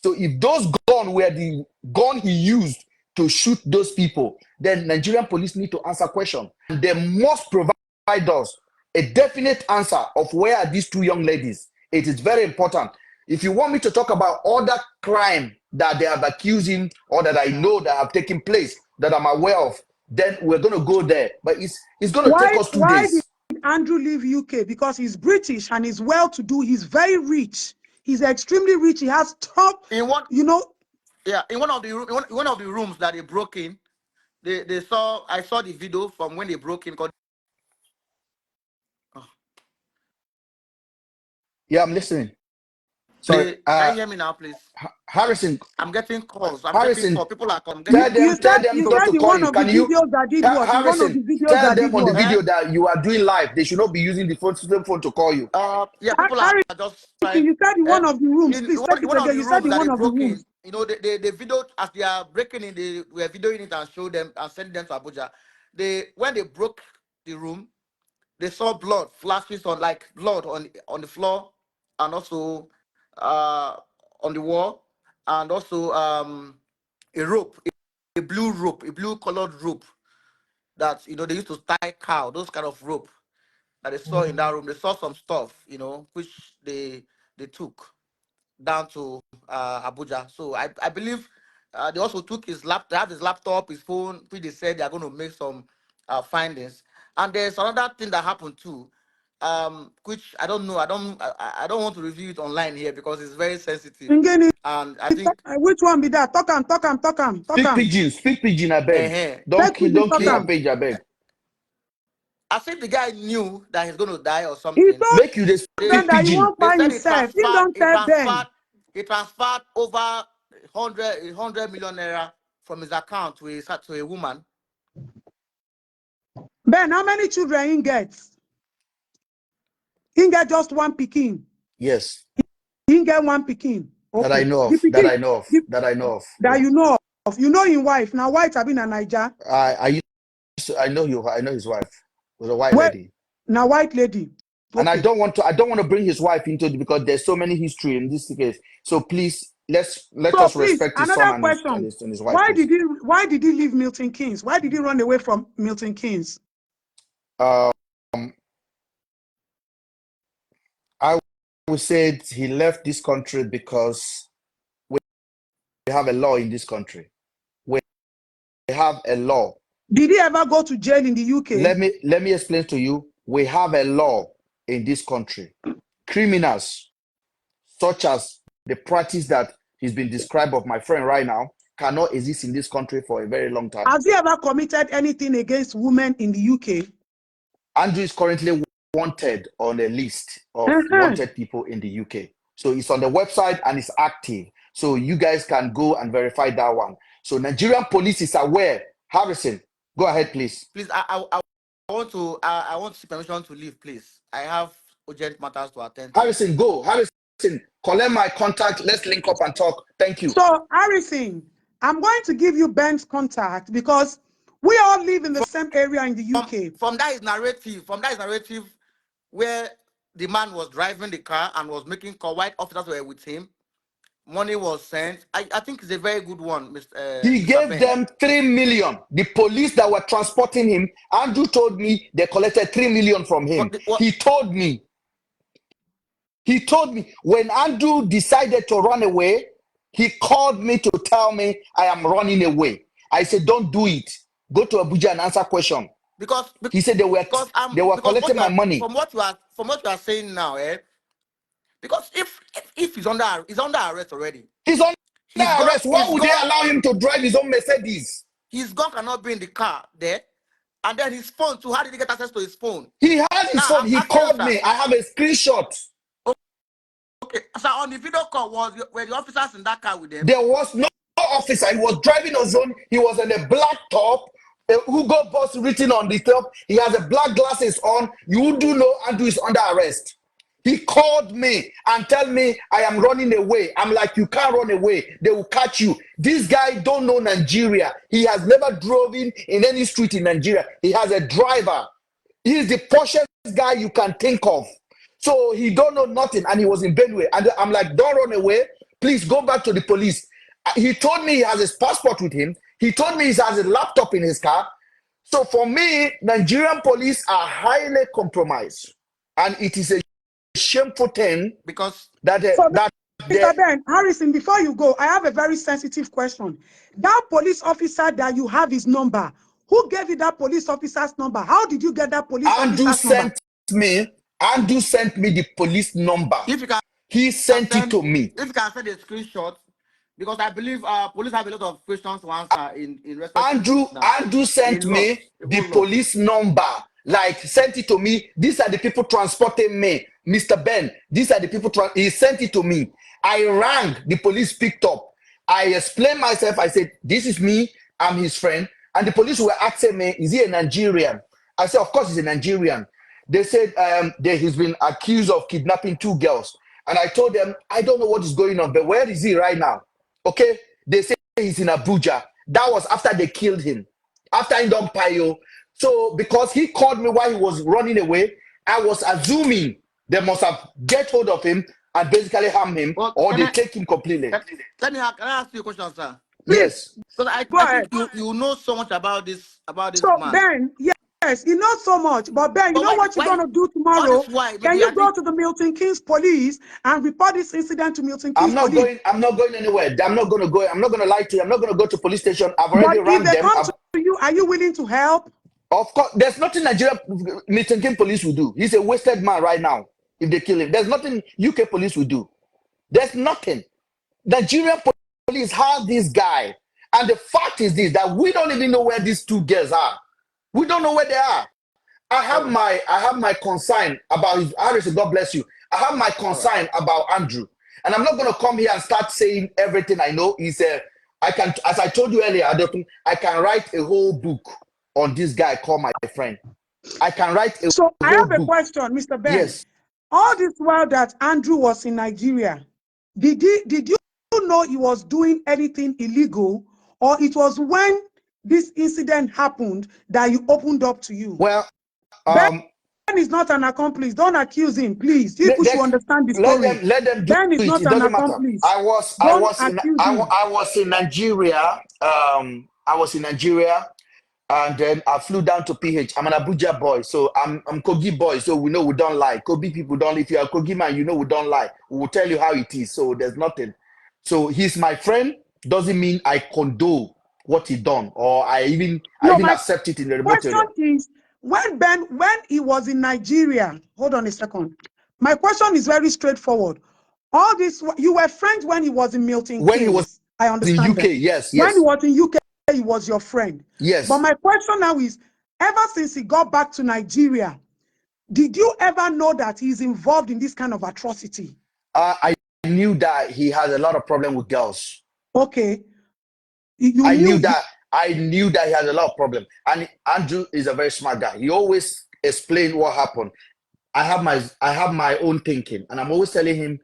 So if those guns were the gun he used to shoot those people, then Nigerian police need to answer question. And they must provide us a definite answer of where are these two young ladies. It is very important. If you want me to talk about other crime that they have accused him or that I know that have taken place that I'm aware of, then we're going to go there. But it's going to take us 2 days. Why did Andrew leave UK? Because he's British and he's well-to-do. He's very rich. He's extremely rich. He has top, In one, Yeah, in one of the rooms that they broke in, I saw the video from when they broke in. Yeah, I'm listening. Sorry. Can you hear me now, please? Harrison. I'm getting calls. Harrison, People are coming. tell them not to call one you. of the Can you, videos that did what? One of Harrison, the videos tell that them did on the what? video that you are doing live. They should not be using the same phone to call you. Yeah, people are just trying. You said in one of the rooms. In Please take it one of again. the You said rooms in that they one of the broke in, rooms. the video as they are breaking in, they were videoing it and show them and send them to Abuja. When they broke the room, they saw blood flashes on blood on the floor and also on the wall and also a rope blue rope, a blue colored rope that they used to tie cow, those kind of rope that they saw in that room. They saw some stuff, which they took down to Abuja. So I believe they also took his laptop. They have his laptop, his phone, which they said they are going to make some findings. And there's another thing that happened too, which I don't know. I don't want to review it online here because it's very sensitive. Ngeni, And I think which one be that? Talk am. Speak pidgin, I beg. Don't kill my page, I beg. I think the guy knew that he's going to die or He something. told Make you the them speak that he pidgin. won't They find said himself. He don't tell them. he transferred over 100 million naira from his account to a woman. Ben, how many children he gets? He get just one pikin. Yes. He get one pikin. Okay. That I know of. That I know of. That you know of. You know his wife. Now white have been a Niger. I know his wife. Was a white lady. Now white lady. Okay. And I don't want to bring his wife into it because there's so many history in this case. So please let us respect his son and his wife. Why did he leave Milton Keynes? Why did he run away from Milton Keynes? I would say he left this country because we have a law in this country. We have a law. Did he ever go to jail in the UK? Let me explain to you. We have a law in this country. Criminals, such as the practice that has been described of my friend right now, cannot exist in this country for a very long time. Has he ever committed anything against women in the UK? Andrew is currently wanted on a list of wanted people in the UK. So it's on the website and it's active. So you guys can go and verify that one. So Nigerian police is aware. Harrison, go ahead, please. Please, I want to seek permission to leave, please. I have urgent matters to attend to. Harrison, go. Harrison, collect my contact. Let's link up and talk. Thank you. So, Harrison, I'm going to give you Ben's contact because we all live in the same area in the UK. From that is narrative where the man was driving the car and was making call, white officers were with him. Money was sent. I think it's a very good one, Mr. He gave them 3 million. The police that were transporting him, Andrew told me they collected 3 million from him. He told me when Andrew decided to run away, he called me to tell me I am running away. I said, don't do it. Go to Abuja and answer question. Because he said they were collecting my money. From what you are saying now, because if he's under arrest already. He's under arrest. Why would they allow him to drive his own Mercedes? His gun cannot be in the car there. And then his phone too. How did he get access to his phone? He has his phone. He called me. I have a screenshot. Okay. So on the video call, were the officers in that car with him? There was no officer. He was driving his own. He was in a black top. Hugo Boss written on the top. He has a black glasses on. You do know Andrew is under arrest. He called me and tell me I am running away. I'm like, you can't run away. They will catch you. This guy don't know Nigeria. He has never driven in any street in Nigeria. He has a driver. He is the poshest guy you can think of. So he don't know nothing, and he was in Benue. And I'm like, don't run away. Please go back to the police. He told me he has his passport with him. He told me he has a laptop in his car. So for me, Nigerian police are highly compromised. And it is a shameful thing because Mr. Ben, Harrison, before you go, I have a very sensitive question. That police officer that you have his number, who gave you that police officer's number? How did you get that police officer's number? Andrew sent me the police number. He sent it to me. If you can send a screenshot, because I believe police have a lot of questions to answer in respect. Andrew sent me the police number. Like, sent it to me. These are the people transporting me. Mr. Ben, these are the people. He sent it to me. I rang. The police picked up. I explained myself. I said, this is me. I'm his friend. And the police were asking me, is he a Nigerian? I said, of course he's a Nigerian. They said he's been accused of kidnapping 2 girls. And I told them, I don't know what is going on, but where is he right now? Okay? They say he's in Abuja. That was after they killed him. After Indom Payo. So because he called me while he was running away, I was assuming they must have get hold of him and basically harm him, or they take him completely. Can I ask you a question, sir? Yes. So Go I ahead. think you know so much about this So man. Ben, yes, you know so much, but Ben, you But know what you're why going to do all tomorrow? this why? Can Maybe you I go think to the Milton Keynes police and report this incident to Milton Keynes I'm not police? going. I'm not going anywhere. I'm not going to go. I'm not going to lie to you. I'm not going to go to police station. I've already But if rang they them. come to you, are you willing to help? Of course, there's nothing Nigeria Milton King police will do. He's a wasted man right now. If they kill him, there's nothing UK police will do. There's nothing. Nigerian police have this guy, and the fact is this: that we don't even know where these two girls are. We don't know where they are. I have my concern about his Harrison, God bless you. I have my concern about Andrew. And I'm not gonna come here and start saying everything I know. I can, as I told you earlier, I can write a whole book on this guy called my friend. I can write a So I whole have a book. question, Mr. Ben. Yes. All this while that Andrew was in Nigeria, did you know he was doing anything illegal, or it was when this incident happened that you opened up to you? Well, Ben um, is not an accomplice. Don't accuse him, please. People should understand the story. let them do Ben is it. not It an doesn't matter. accomplice. Don't accuse him. I was in Nigeria. I was in Nigeria. And then I flew down to PH. I'm an Abuja boy, so I'm Kogi boy, so we know we don't lie. Kogi people don't lie. If you're a Kogi man, you know we don't lie. We will tell you how it is, so there's nothing. So he's my friend, doesn't mean I condone what he done, or I even No, my accept it in the remote question area. is, when he was in Nigeria, hold on a second. My question is very straightforward. All this, you were friends when he was in Milton When he was Keynes. I in understand UK, that. yes, When he yes, was in UK, he was your friend. But yes. my question now is, ever since he got back to Nigeria, did you ever know that he's involved in this kind of atrocity? I knew that he had a lot of problem with girls. Okay. You I knew. knew that. I knew that he had a lot of problem. And Andrew is a very smart guy. He always explained what happened. I have my own thinking, and I'm always telling him,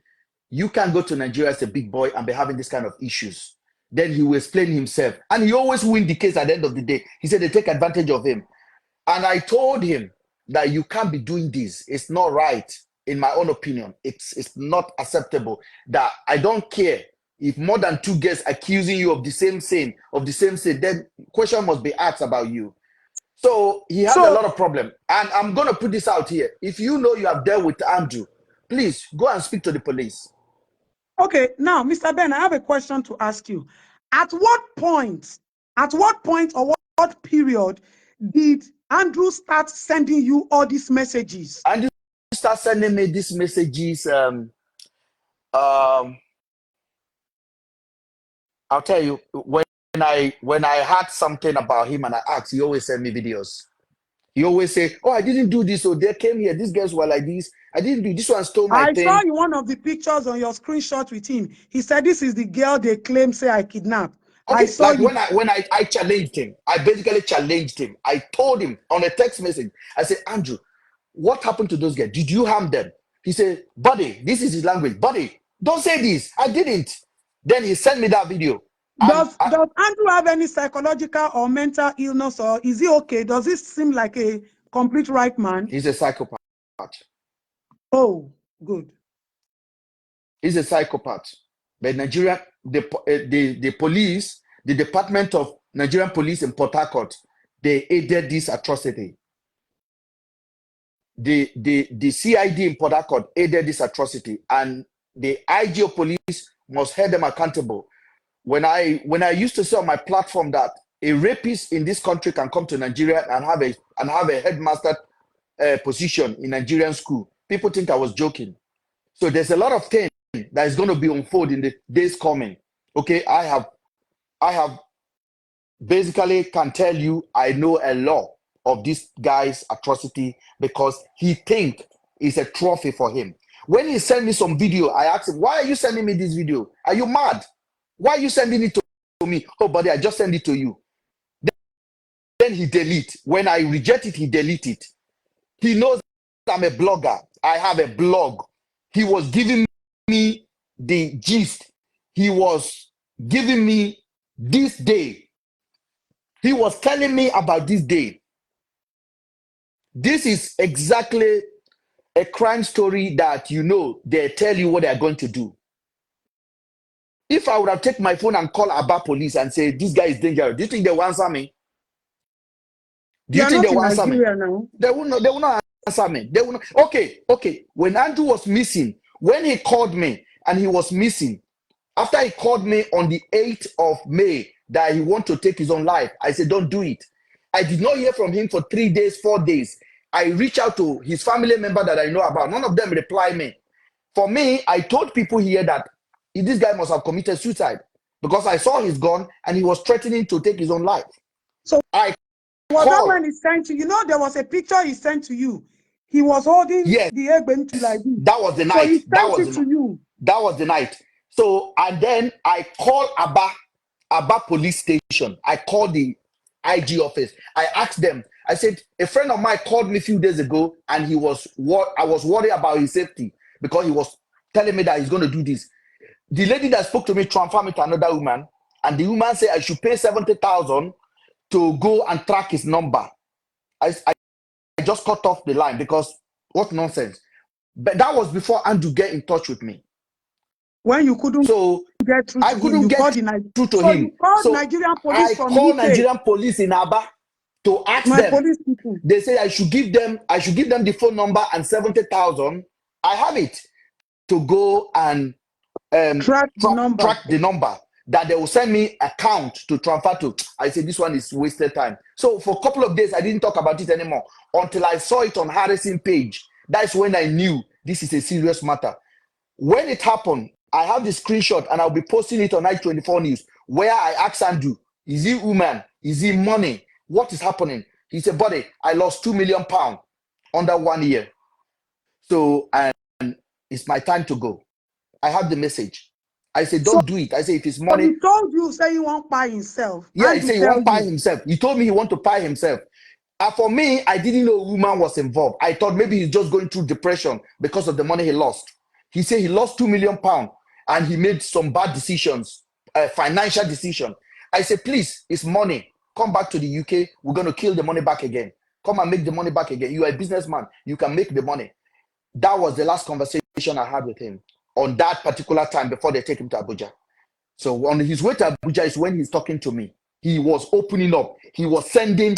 you can't go to Nigeria as a big boy and be having this kind of issues. Then he will explain himself, and he always win the case at the end of the day. He said they take advantage of him, and I told him that you can't be doing this. It's not right, in my own opinion. It's not acceptable. That I don't care if more than two girls accusing you of the same sin, then question must be asked about you. So he has a So, lot of problem. And I'm going to put this out here. If you know you have dealt with Andrew, please go and speak to the police. okay, now, Mr. Ben, I have a question to ask you. At what point or what period did Andrew start sending you all these messages? Andrew start sending me these messages. I'll tell you, when I heard something about him and I asked, he always send me videos. He always say, "Oh, I didn't do this. So they came here. These girls were like this. I didn't do this. One stole my I saw thing." in one of the pictures on your screenshot with him. He said, this is the girl they claim say I kidnapped. I Okay, saw like you. when I challenged him, I basically challenged him. I told him on a text message, I said, Andrew, what happened to those guys? Did you harm them? He said, buddy, this is his language. Buddy, don't say this. I didn't. Then he sent me that video. And Does Andrew have any psychological or mental illness, or is he okay? Does he seem like a complete right man? he's a psychopath. Oh, good. He's a psychopath. But Nigeria, the police, the Department of Nigerian Police in Port Harcourt, they aided this atrocity. The CID in Port Harcourt aided this atrocity, and the IGO police must hold them accountable. When I used to say on my platform that a rapist in this country can come to Nigeria and have a headmaster position in Nigerian school, people think I was joking. So there's a lot of things that is going to be unfolded in the days coming. Okay, I have basically can tell you I know a lot of this guy's atrocity because he think it's a trophy for him. When he sent me some video, I asked him, why are you sending me this video? Are you mad? Why are you sending it to me? Oh, buddy, I just send it to you. Then he delete. When I reject it, he delete it. He knows I'm a blogger. I have a blog. He was giving me the gist. He was giving me this day. He was telling me about this day. This is exactly a crime story that you know they tell you what they're going to do. If I would have taken my phone and called Aba police and say this guy is dangerous, do you think they will answer me? Do You you are think they not in will answer me? Nigeria now. They will not. They will not answer me. They will not. Okay. When Andrew was missing, when he called me and he was missing, after he called me on the 8th of May that he want to take his own life, I said, don't do it. I did not hear from him for 3 days, 4 days. I reached out to his family member that I know about. None of them replied me. For me, I told people here that this guy must have committed suicide because I saw his gun and he was threatening to take his own life. So I was that called. when he sent to you? Know there was a picture he sent to you. He was holding Yes, the egg to like this. that was the So night. he sent it to you. That was the night. So, and then I called Aba police station. I called the IG office. I asked them, I said, a friend of mine called me a few days ago and I was worried about his safety because he was telling me that he's going to do this. The lady that spoke to me transferred me to another woman, and the woman said I should pay 70,000 to go and track his number. I just cut off the line because what nonsense. But that was before Andrew get in touch with me. When you couldn't get through to him, you called through to so him. you called So Nigerian police I from called UK. Nigerian police in Aba to ask My them. police people. They say I should give them the phone number and 70,000. I have it to go and track the number that they will send me account to transfer to. I said this one is wasted time. So for a couple of days I didn't talk about it anymore until I saw it on Harrison page. That's when I knew this is a serious matter. When it happened, I have the screenshot and I'll be posting it on I24 News where I asked Andrew, is he woman? Is he money? What is happening? He said, buddy, I lost £2 million under 1 year. So, and it's my time to go. I have the message. I said, don't do it. I say, if it's money. He told you, say he won't buy himself. Yeah, he said he won't buy himself. He told me he want to buy himself. For me, I didn't know a woman was involved. I thought maybe he's just going through depression because of the money he lost. He said he lost £2 million and he made some bad decisions, financial decision. I said, please, it's money. Come back to the UK. We're going to kill the money back again. Come and make the money back again. You are a businessman. You can make the money. That was the last conversation I had with him on that particular time before they take him to Abuja. So on his way to Abuja is when he's talking to me. He was opening up. He was sending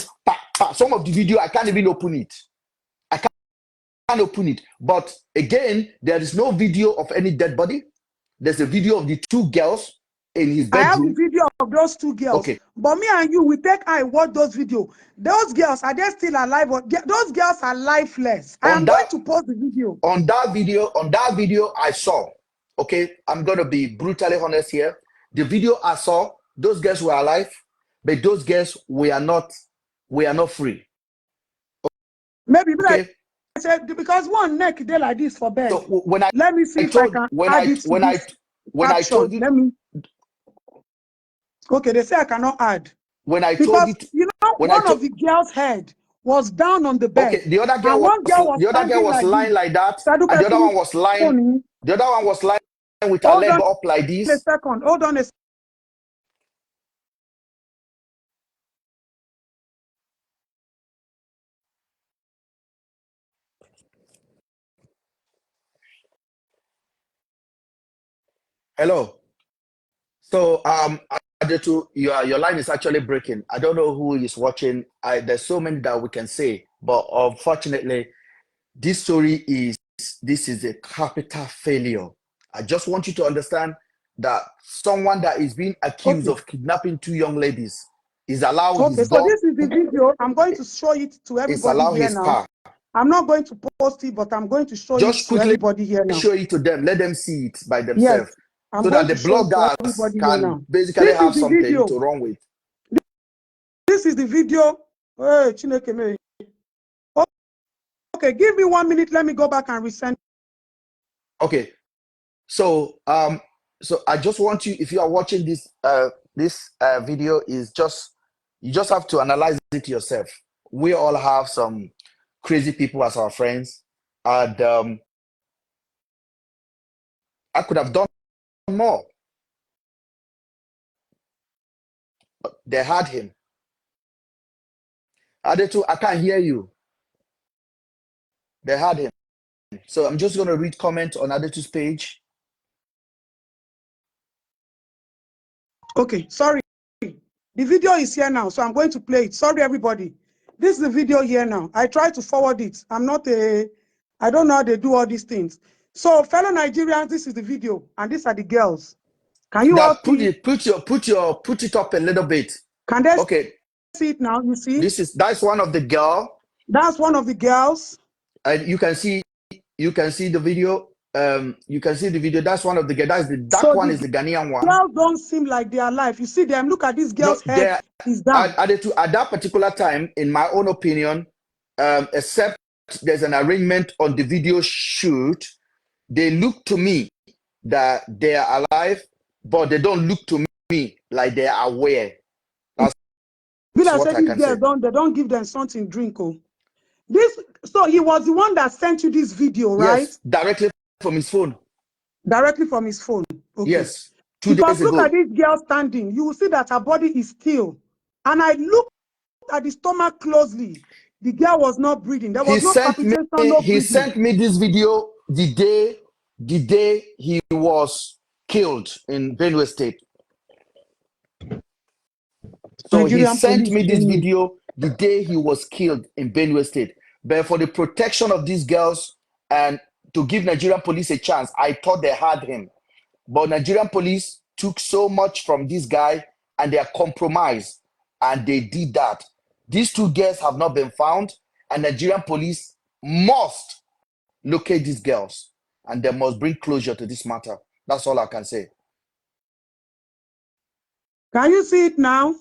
some of the video. I can't even open it. I can't open it. But again, there is no video of any dead body. There's a video of the two girls in his bedroom. I have the video of those two girls. Okay. But me and you, we take I watch those videos. Those girls, are they still alive? Those girls are lifeless. I am going to post the video. On that video I saw, okay, I'm going to be brutally honest here. The video I saw, those girls were alive, but those girls we are not free. Maybe like I said, because one neck they like this for bed. So when I let me see if I can add it to this when I told you, let me. Okay, they say I cannot add. When I because, told it, you know, one of the girls' head was down on the bed. Okay, the other girl was lying like that, and the other one was lying. The other one was lying with her leg up like this. A second, hold on a second. Hello. So Adetu, your line is actually breaking. I don't know who is watching. There's so many that we can say, but unfortunately, this story is a capital failure. I just want you to understand that someone that is being accused of kidnapping two young ladies is allowed his gun. So this is the video. I'm going to show it to everybody here now. Car. I'm not going to post it, but I'm going to show it to everybody here now. Show it to them. Let them see it by themselves. Yes, so that the bloggers can basically have something to run with. This is the video. Hey, Chineke. Okay, give me 1 minute. Let me go back and resend. Okay. So so I just want you, if you are watching this video, is you just have to analyze it yourself. We all have some crazy people as our friends, and I could have done more. But they had him. Adetu, I can't hear you. They had him. So I'm just going to read comments on Adetu's page. Okay, sorry. The video is here now, so I'm going to play it. Sorry, everybody. This is the video here now. I try to forward it. I don't know how they do all these things. So, fellow Nigerians, this is the video, and these are the girls. Can you all see it? Put it up a little bit. Can they Okay. see it now? You see? That's one of the girl. That's one of the girls. And you can see the video. You can see the video. That's one of the girls. That's the dark one is the Ghanaian one. Girls don't seem like they are alive. You see them. Look at this girl's head. Is down. At that particular time, in my own opinion, except there's an arrangement on the video shoot, they look to me that they are alive, but they don't look to me like they are aware. That's what I can say. They don't give them something to drink. Oh. So he was the one that sent you this video, right? Yes, directly from his phone. Directly from his phone. Okay. Yes. 2 days ago. Look at this girl standing. You will see that her body is still. And I looked at the stomach closely. The girl was not breathing. There was no palpitation, no breathing. He sent me this video the day he was killed in Benue State. So he sent me this video the day he was killed in Benue State. But for the protection of these girls and to give Nigerian police a chance, I thought they had him. But Nigerian police took so much from this guy and they are compromised. And they did that. These two girls have not been found. And Nigerian police must locate these girls. And they must bring closure to this matter. That's all I can say. Can you see it now?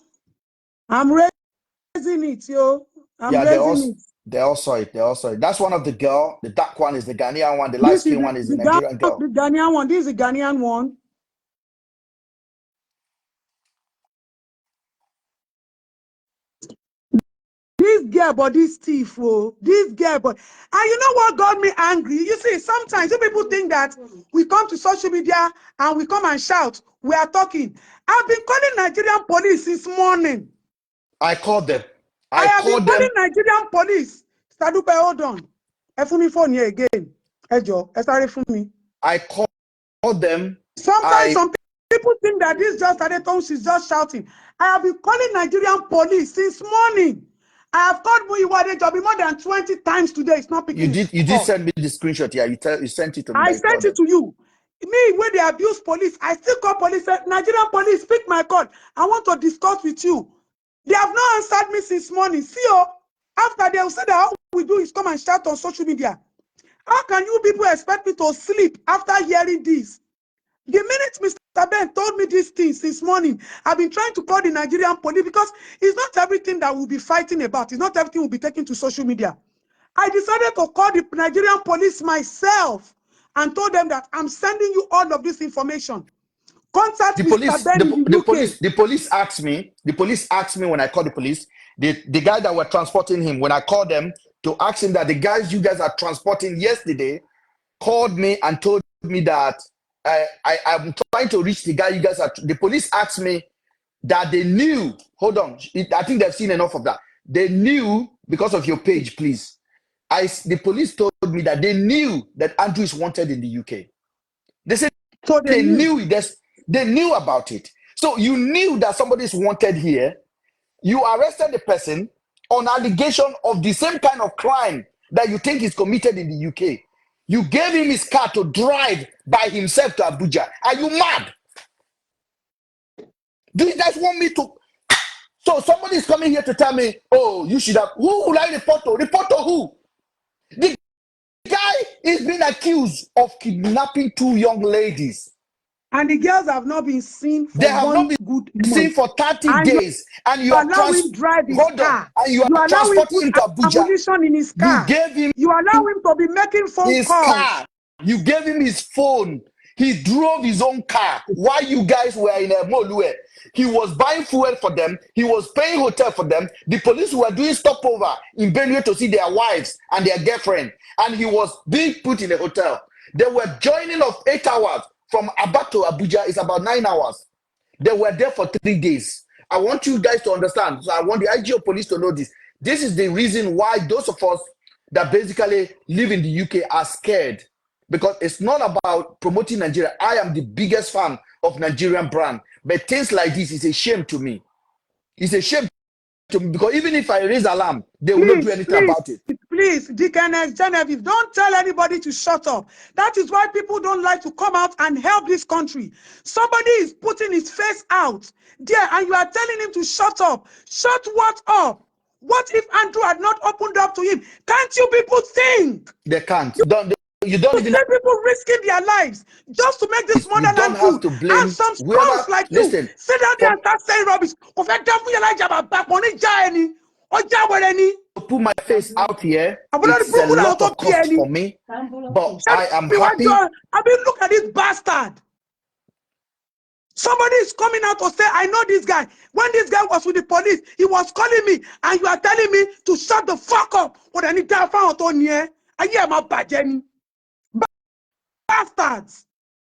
I'm raising it, yo. They all saw it. That's one of the girl. The dark one is the Ghanaian one. The light skin one is the Nigerian girl. The Ghanaian one. This is the Ghanaian one. This girl, but this thief, oh, this girl, but and you know what got me angry? You see, sometimes you people think that we come to social media and we come and shout. We are talking. I've been calling Nigerian police since morning. I called them. I have been calling Nigerian police. Stadupe, hold on. Efumi phone here again. Ejo, sorry for me. I called them. Sometimes some people think that this just Adeton, she's just shouting. I have been calling Nigerian police since morning. I have called Muyiwade Jobi more than 20 times today. It's not picking. You did send me the screenshot. Yeah, you sent it to me. I sent it to you. Me, when they abuse police, I still call police. Nigerian police, pick my call. I want to discuss with you. They have not answered me since morning. See, after they will say that all we do is come and shout on social media. How can you people expect me to sleep after hearing this? The minute Mr. Ben told me these things since morning, I've been trying to call the Nigerian police because it's not everything that we'll be fighting about. It's not everything we'll be taking to social media. I decided to call the Nigerian police myself and told them that I'm sending you all of this information. Contact Mr. Ben in the UK. The police asked me when I called the police, the guy that were transporting him, when I called them to ask him that the guys you guys are transporting yesterday called me and told me that I'm trying to reach the guy you guys are. The police asked me that they knew. Hold on. I think they've seen enough of that. They knew because of your page, please. The police told me that they knew that Andrew is wanted in the UK. They said so they knew it. They knew about it. So you knew that somebody is wanted here. You arrested the person on allegation of the same kind of crime that you think is committed in the UK. You gave him his car to drive by himself to Abuja. Are you mad? Do you guys want me to? So somebody is coming here to tell me, oh, you should have. Who will I report to? Report to who? The guy is being accused of kidnapping 2 young ladies. And the girls have not been seen for they have not been seen for 30 days. And you allow him drive his car. And you are transporting him to Abuja. Ammunition in his car. You allow him to be making phone calls. Car. You gave him his phone. He drove his own car while you guys were in Molue. He was buying fuel for them. He was paying hotel for them. The police were doing stopover in Benue to see their wives and their girlfriend. And he was being put in a hotel. They were joining of 8 hours. From Aba to Abuja is about 9 hours. They were there for 3 days. I want you guys to understand. So I want the IGO police to know this. This is the reason why those of us that basically live in the UK are scared. Because it's not about promoting Nigeria. I am the biggest fan of of Nigerian brand. But things like this is a shame to me. It's a shame to me because even if I raise alarm, they will not do anything about it. Please, Deaconess Genevieve, don't tell anybody to shut up. That is why people don't like to come out and help this country. Somebody is putting his face out there and you are telling him to shut up. Shut what up? What if Andrew had not opened up to him? Can't you people think? They can't. You don't even see people risking their lives just to make this you don't motherland have good. to blame And some whoever. scums like Listen, you sit down there and start saying rubbish. To put my face out here, it's a lot of cost for me, but I am happy. I mean, look at this bastard. Somebody is coming out to say, I know this guy. When this guy was with the police, he was calling me, and you are telling me to shut the fuck up. What I need to find on here. I hear my bad bastards.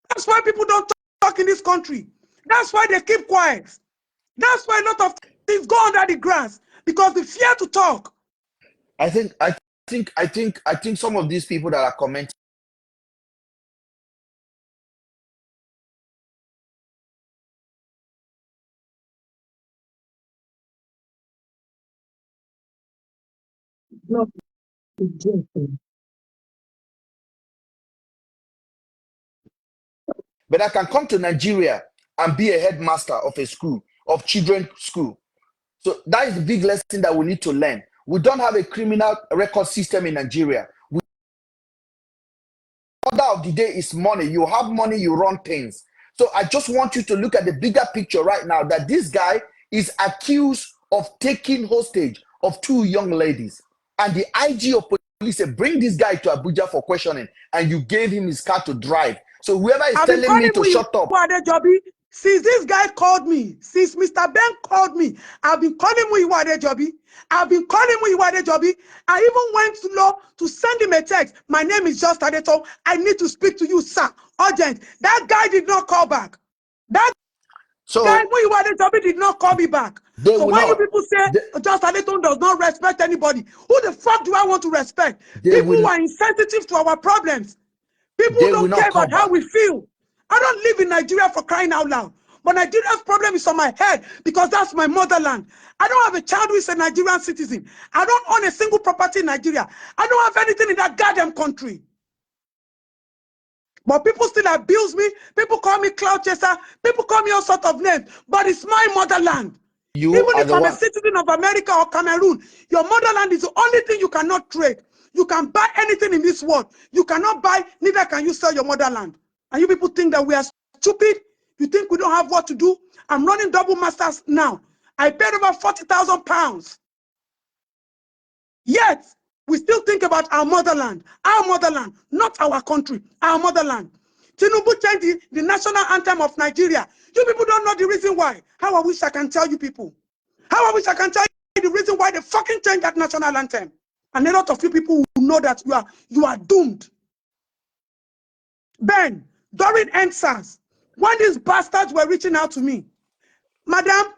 That's why people don't talk in this country. That's why they keep quiet. That's why a lot of things go under the grass because they fear to talk. I think some of these people that are commenting. But I can come to Nigeria and be a headmaster of a school, of children's school. So that is the big lesson that we need to learn. We don't have a criminal record system in Nigeria. Order of the day is money. You have money, you run things. So I just want you to look at the bigger picture right now that this guy is accused of taking hostage of 2 young ladies. And the IG of police said, bring this guy to Abuja for questioning. And you gave him his car to drive. So whoever is telling me to shut up. Since this guy called me, since Mr. Ben called me, I've been calling Muyiwa Adejobi. I've been calling Muyiwa Adejobi. I even went to law to send him a text. My name is Just Adeto. I need to speak to you, sir. Urgent. That guy did not call back. That guy Muyiwa Adejobi did not call me back. So when you people say Just Adeto does not respect anybody, who the fuck do I want to respect? People who are insensitive to our problems. People who don't care about how we feel. I don't live in Nigeria for crying out loud. But Nigeria's problem is on my head because that's my motherland. I don't have a child who is a Nigerian citizen. I don't own a single property in Nigeria. I don't have anything in that goddamn country. But people still abuse me. People call me cloud chaser. People call me all sorts of names. But it's my motherland. Even if I'm a citizen of America or Cameroon, your motherland is the only thing you cannot trade. You can buy anything in this world. You cannot buy, neither can you sell your motherland. And you people think that we are stupid? You think we don't have what to do? I'm running double masters now. I paid over 40,000 pounds. Yet, we still think about our motherland, not our country, our motherland. Tinubu changed the national anthem of Nigeria. You people don't know the reason why. How I wish I can tell you people. How I wish I can tell you the reason why they fucking changed that national anthem. And a lot of you people who know that you are doomed. Ben, during NSAS, when these bastards were reaching out to me, Madam,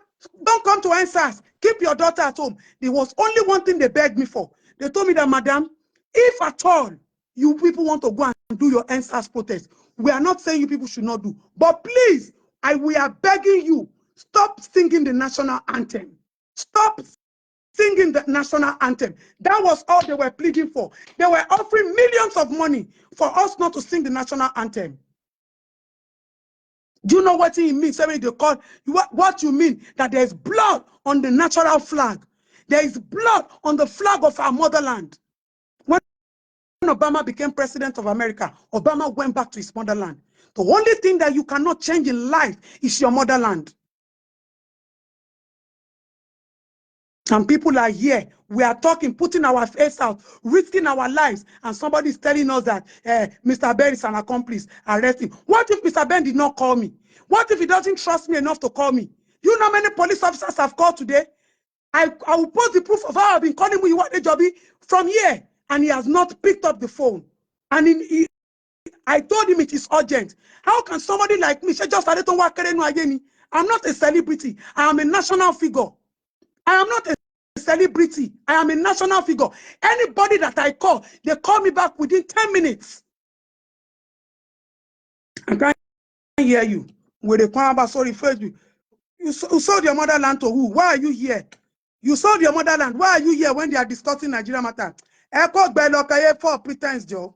don't come to NSAS. Keep your daughter at home. There was only one thing they begged me for. They told me that, Madam, if at all you people want to go and do your NSAS protest, we are not saying you people should not do. But please, we are begging you, stop singing the national anthem. Stop singing the national anthem. That was all they were pleading for. They were offering millions of money for us not to sing the national anthem. Do you know what it means? They call what you mean? That there is blood on the natural flag. There is blood on the flag of our motherland. When Obama became president of America, Obama went back to his motherland. The only thing that you cannot change in life is your motherland. And people are here. We are talking, putting our face out, risking our lives. And somebody is telling us that Mr. Ben is an accomplice. Arrest him. What if Mr. Ben did not call me? What if he doesn't trust me enough to call me? You know how many police officers have called today? I will post the proof of how I've been calling Muyiwa Adejobi from here. And he has not picked up the phone. And I told him it is urgent. How can somebody like me, I'm not a celebrity. I am a national figure. I am not a celebrity. I am a national figure. Anybody that I call, they call me back within 10 minutes. I can't hear you. With the Kwamba, sorry, Facebook. You sold your motherland to who? Why are you here? You sold your motherland. Why are you here when they are discussing Nigeria matter? Echo Belokaye for pretense, Joe.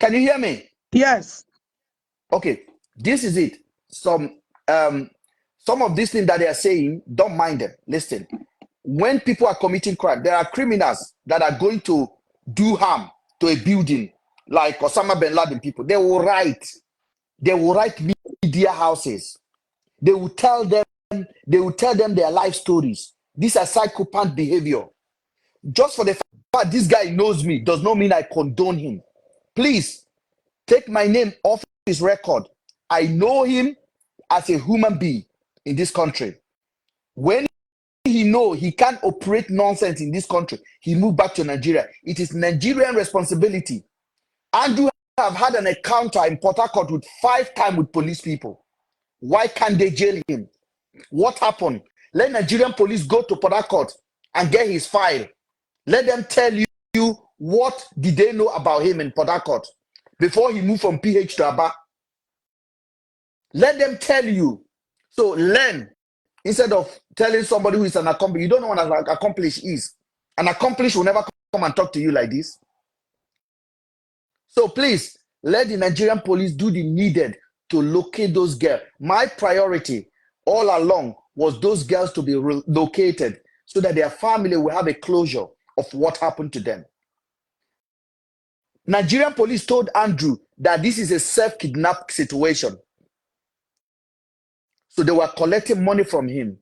Can you hear me? Yes. Okay, this is it. Some of these things that they are saying, don't mind them. Listen, when people are committing crime, there are criminals that are going to do harm to a building, like Osama bin Laden people. They will write media houses. They will tell them their life stories. These are psychopath behavior. Just for the fact this guy knows me does not mean I condone him. Please take my name off his record. I know him as a human being in this country. When he know he can't operate nonsense in this country, he moved back to Nigeria. It is Nigerian responsibility. Andrew have had an encounter in Port Harcourt with 5 times with police people. Why can't they jail him? What happened? Let Nigerian police go to Port Harcourt and get his file. Let them tell you what did they know about him in Port Harcourt before he moved from PH to Aba. Let them tell you. So learn instead of telling somebody who is an accomplice. You don't know what an accomplice is. An accomplice will never come and talk to you like this. So please, let the Nigerian police do the needed to locate those girls. My priority all along was those girls to be located so that their family will have a closure of what happened to them. Nigerian police told Andrew that this is a self-kidnap situation. So they were collecting money from him.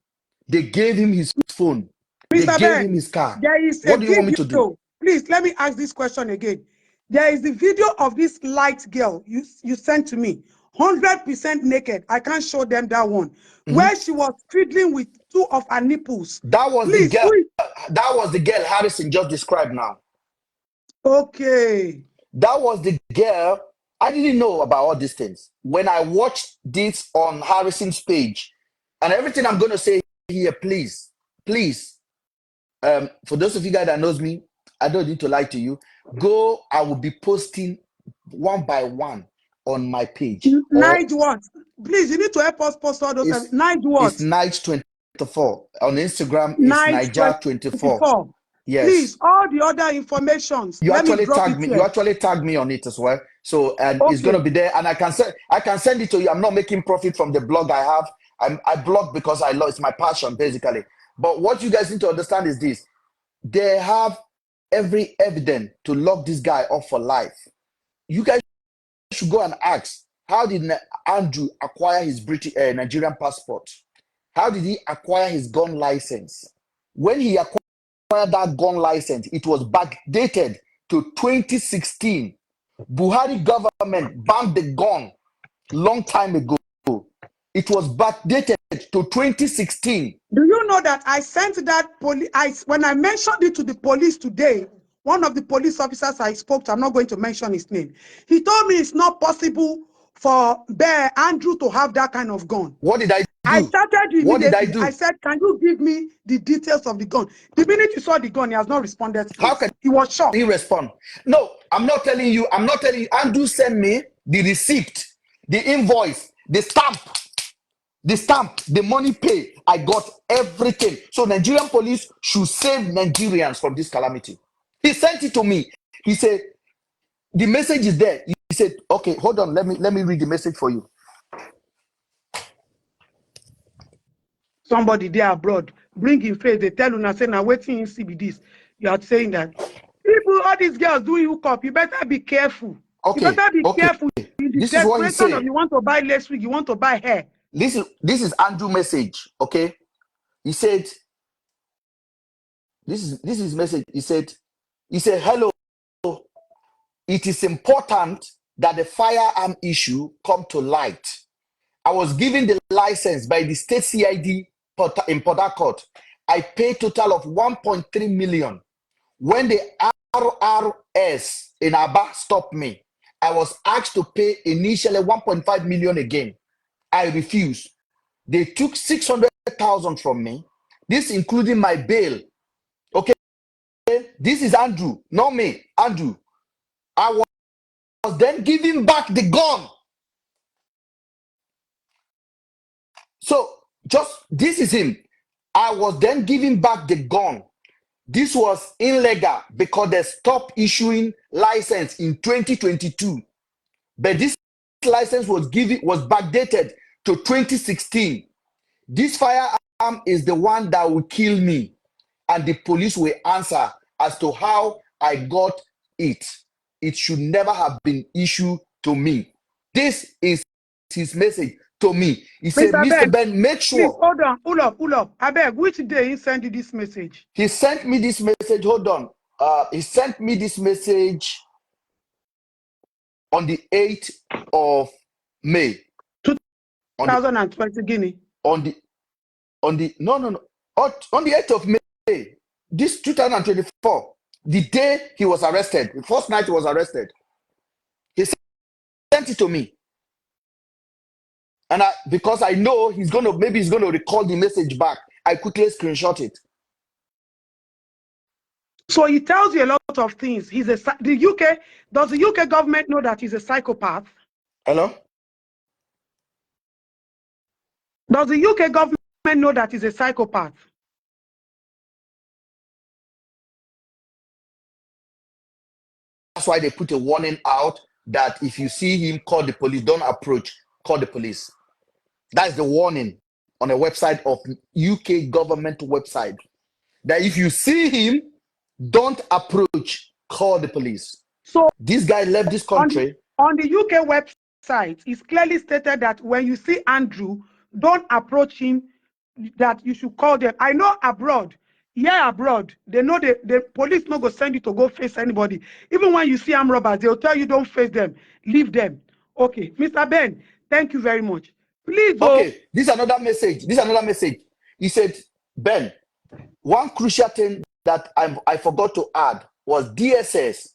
They gave him his phone. They gave him his car. There is what do you want me to do? Please, let me ask this question again. There is the video of this light girl you sent to me, 100% naked. I can't show them that one, where she was fiddling with 2 of her nipples. That was the girl. That was the girl Harrison just described now. Okay. That was the girl. I didn't know about all these things. When I watched this on Harrison's page, and everything I'm going to say here, please, for those of you guys that knows me, I don't need to lie to you. Go, I will be posting one by one on my page. Night what? Please, you need to help us post all those. Night what? It's Night 24. On Instagram, it's Niger 24. Yes. Please, all the other informations. You actually tagged me on it as well. So it's gonna be there, and I can send it to you. I'm not making profit from the blog I have. I blog because I love it's my passion, basically. But what you guys need to understand is this: they have every evidence to lock this guy up for life. You guys should go and ask, how did Andrew acquire his British Nigerian passport? How did he acquire his gun license? When he acquired that gun license, it was backdated to 2016. Buhari government banned the gun long time ago. It was backdated to 2016. Do you know that I sent that when I mentioned it to the police today, one of the police officers I spoke to, I'm not going to mention his name, he told me it's not possible for Andrew to have that kind of gun. What did I do? I started immediately. What did I do? I said, can you give me the details of the gun? The minute you saw the gun, he has not responded. How can he was shocked? He respond? No, I'm not telling you. Andrew sent me the receipt, the invoice, the stamp, the money pay. I got everything. So Nigerian police should save Nigerians from this calamity. He sent it to me. He said, the message is there. He said, okay, hold on. Let me read the message for you. Somebody there abroad, bring him face, they tell you, say, now waiting in CBDs. You are saying that people, all these girls do you up, you better be careful. Okay, you better be careful. This is what he said. You want to buy last week, you want to buy hair. This is Andrew message, okay? He said, this is his message. He said, hello. It is important that the firearm issue come to light. I was given the license by the state CID in Port Harcourt. I paid total of 1.3 million. When the RRS in Aba stopped me, I was asked to pay initially 1.5 million again. I refused. They took 600,000 from me. This including my bail. Okay. this is Andrew, not me. Andrew. I was then giving back the gun. So this is him. I was then giving back the gun. This was illegal because they stopped issuing license in 2022. But this license was backdated to 2016. This firearm is the one that will kill me, and the police will answer as to how I got it. It should never have been issued to me. This is his message to me. He said, Mr. Ben, make sure. Please, hold on, pull up. I beg, which day he sent you this message? He sent me this message. Hold on. He sent me this message on the 8th of May. 2020 Guinea. On the 8th of May, this 2024, the day he was arrested, the first night he was arrested, he sent it to me. And because I know maybe he's gonna recall the message back, I quickly screenshot it. So he tells you a lot of things. Does the UK government know that he's a psychopath? Hello? Does the UK government know that he's a psychopath? That's why they put a warning out that if you see him, call the police. Don't approach, call the police. That's the warning on a website of UK government website. That if you see him, don't approach, call the police. So this guy left this country. On the UK website, it's clearly stated that when you see Andrew, don't approach him, that you should call them. I know abroad, they know the police not go send you to go face anybody. Even when you see armed robbers, they'll tell you don't face them, leave them. Okay, Mr. Ben, thank you very much. Please. Okay, this is another message. He said, Ben, one crucial thing that I forgot to add was DSS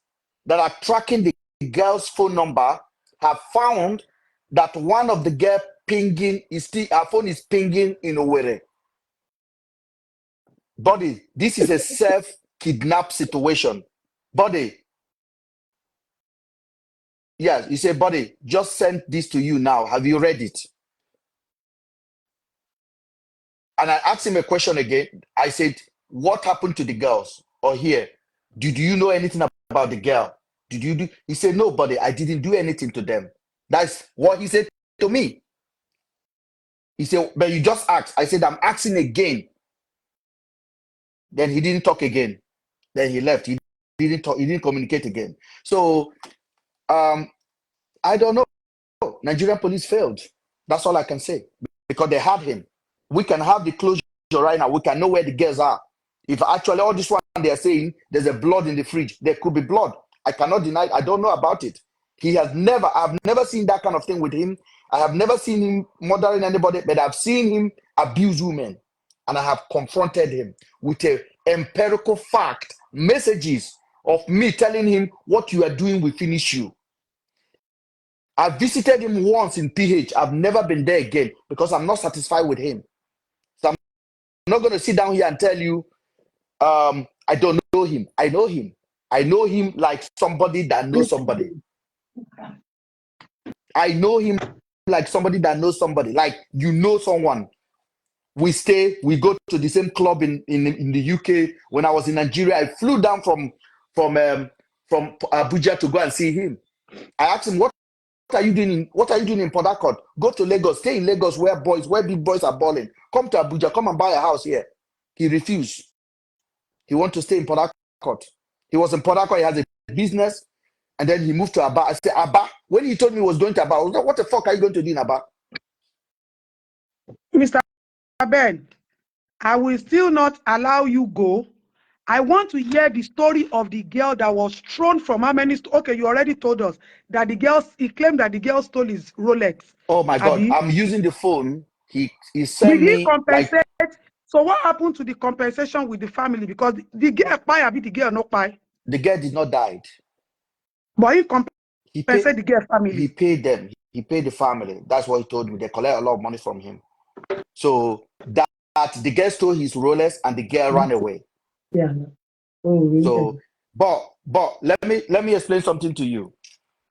that are tracking the girl's phone number have found that one of the girl pinging her phone is pinging in Owerri. Buddy, this is a self-kidnap situation. Buddy. Yes, he said, buddy, just sent this to you now. Have you read it? And I asked him a question again. I said, what happened to the girls? Or here, did you know anything about the girl? Did you do? He said, no, buddy, I didn't do anything to them. That's what he said to me. He said, but you just asked. I said, I'm asking again. Then he didn't talk again. Then he left. He didn't talk. He didn't communicate again. So, I don't know. Nigerian police failed. That's all I can say. Because they had him. We can have the closure right now. We can know where the girls are. If actually all this one they are saying there's a blood in the fridge, there could be blood. I cannot deny it. I don't know about it. I've never seen that kind of thing with him. I have never seen him murdering anybody, but I've seen him abuse women. And I have confronted him with a empirical fact, messages of me telling him what you are doing will finish you. I visited him once in PH. I've never been there again because I'm not satisfied with him. So I'm not going to sit down here and tell you I don't know him. I know him. I know him like somebody that knows somebody. I know him like somebody that knows somebody. Like you know someone. We go to the same club in the UK. When I was in Nigeria, I flew down from Abuja to go and see him. I asked him, what are you doing in Port Harcourt? Go to Lagos, stay in Lagos where big boys are balling. Come to Abuja, come and buy a house here. He refused. He wanted to stay in Port Harcourt. He was in Port Harcourt, he has a business, and then he moved to Aba. I said, Aba? When he told me he was going to Aba, I was like, what the fuck are you going to do in Aba? Mr. Ben, I will still not allow you go. I want to hear the story of the girl that was thrown from how many. Okay, you already told us that he claimed that the girl stole his Rolex. Oh my God, I'm using the phone. He sent me. Did he compensate? So what happened to the compensation with the family? Because the girl the girl not pay. The girl did not die. But he compensated the girl family. He paid them. He paid the family. That's what he told me. They collect a lot of money from him. So that the girl stole his Rolex and the girl ran away. Yeah. Oh, really? So, but let me explain something to you.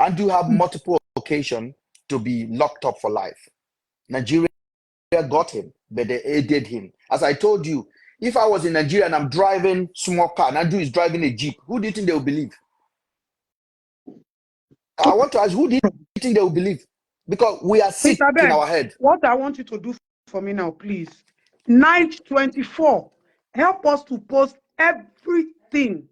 And you have multiple occasions to be locked up for life. Nigeria got him, but they aided him. As I told you, if I was in Nigeria and I'm driving small car and Andrew is driving a Jeep, who do you think they will believe? I want to ask, who do you think they will believe? Because we are sick Mr. in Ben, our head. what I want you to do for me now, please. Night 24, help us to post everything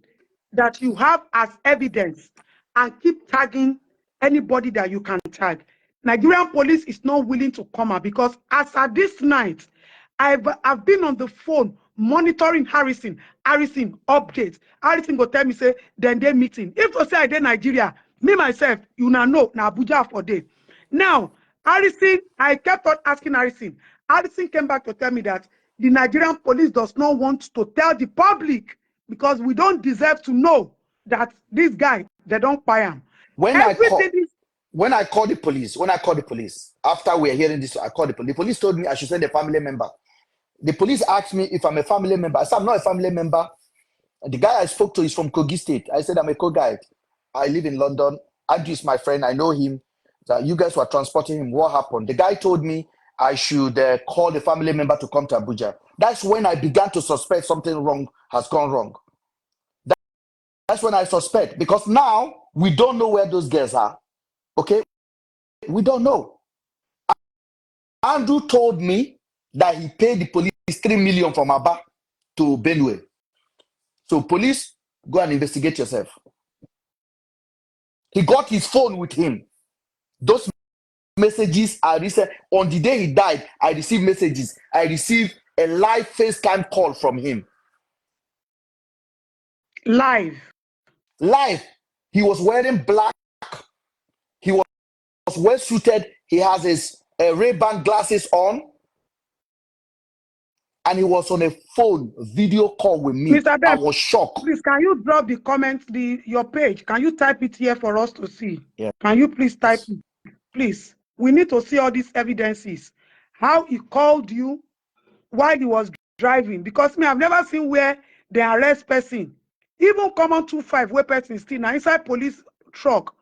that you have as evidence and keep tagging anybody that you can tag. Nigerian police is not willing to come out because as at this night, I've been on the phone monitoring Harrison updates. Harrison go tell me say then they meeting. If to say I dey Nigeria, me myself, you know na Abuja for day. Now, Harrison, I kept on asking Harrison. Harrison came back to tell me that the Nigerian police does not want to tell the public because we don't deserve to know that this guy, they don't buy him. When I Everything is called the police, after we are hearing this, I called the police. The police told me I should send a family member. The police asked me if I'm a family member. I said, I'm not a family member. The guy I spoke to is from Kogi State. I said, I'm a co-guide. I live in London. Andrew is my friend. I know him. So you guys were transporting him. What happened? The guy told me I should call the family member to come to Abuja. That's when I began to suspect something wrong has gone wrong. That's when I suspect. Because now we don't know where those girls are. Okay? We don't know. Andrew told me that he paid the police 3 million from Aba to Benue. So police, go and investigate yourself. He got his phone with him. Those messages are recent. On the day he died, I received messages. I received a live FaceTime call from him. live. Live. He was wearing black. He was well suited. He has his Ray-Ban glasses on. And he was on a phone video call with me. Mr. Ben, I was shocked. please, can you drop the comment, your page? Can you type it here for us to see? Yeah. Can you please type it? Please. We need to see all these evidences. How he called you while he was driving. Because me, I've never seen where they arrest person. Even common 25 where person still now inside police truck.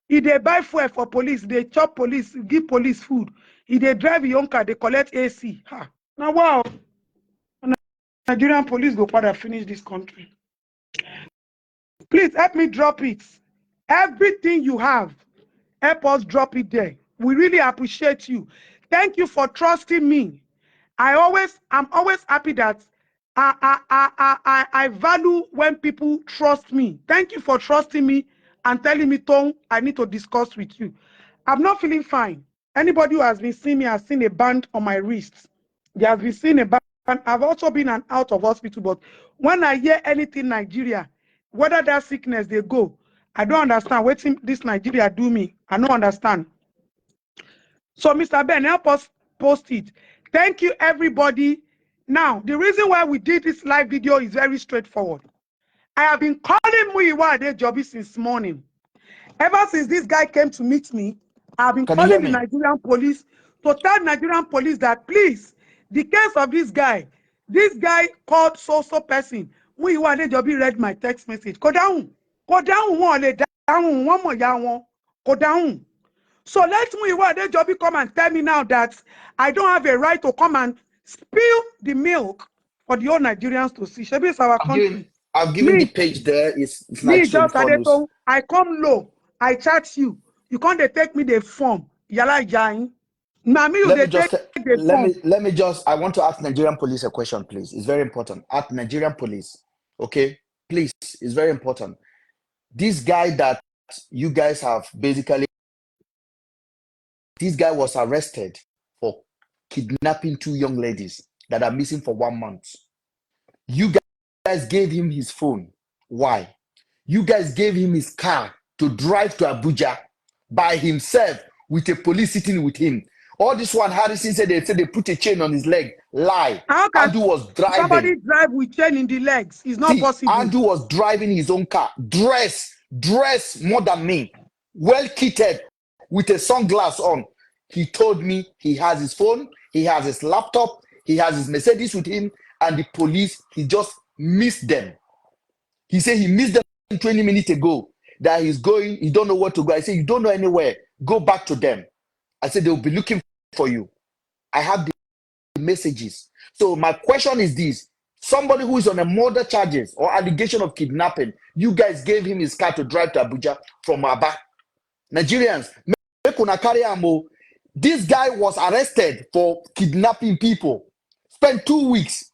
If they buy fuel for police, they chop police, give police food. If they drive your own car, they collect AC. Ha. Now wow. Nigerian police go further finish this country. Please help me drop it. Everything you have, help us drop it there. We really appreciate you. Thank you for trusting me. I'm always happy that I value when people trust me. Thank you for trusting me and telling me, Tom, I need to discuss with you. I'm not feeling fine. Anybody who has been seeing me has seen a band on my wrists. They have been seeing a band. I've also been out of hospital, but when I hear anything Nigeria, whether that sickness they go, I don't understand. What this Nigeria do me? I don't understand. So, Mr. Ben, help us post it. Thank you, everybody. Now, the reason why we did this live video is very straightforward. I have been calling Muyiwa Adejobi since morning. Ever since this guy came to meet me, I've been calling the Nigerian police to tell Nigerian police that, please, the case of this guy called so person. Muyiwa Adejobi read my text message. Go down, one more down, go down. So let Muyiwa Adejobi come and tell me now that I don't have a right to come and spill the milk for the whole Nigerians to see. Shebi is our country. I've given the page there. It's me like just Adeto, I come low, I chat you. You can't take me the form. Yala jain. Now me you they take the form. Let me just, I want to ask Nigerian police a question, please. It's very important. Ask Nigerian police, okay? Please, it's very important. This guy that you guys have basically, this guy was arrested for kidnapping 2 young ladies that are missing for 1 month. You guys gave him his phone. Why? You guys gave him his car to drive to Abuja by himself with a police sitting with him. All this one, Harrison said they put a chain on his leg. Lie. How can Andrew was driving. somebody drive with chain in the legs? It's not possible. Andrew was driving his own car. Dress more than me. Well kitted with a sunglass on. He told me he has his phone, he has his laptop, he has his Mercedes with him, and the police, he just missed them. He said he missed them 20 minutes ago, that he's going, he don't know where to go. I said, you don't know anywhere. Go back to them. I said, they'll be looking for you. I have the messages. So my question is this. Somebody who is on a murder charges or allegation of kidnapping, you guys gave him his car to drive to Abuja from Aba. Nigerians, this guy was arrested for kidnapping people. Spent 2 weeks.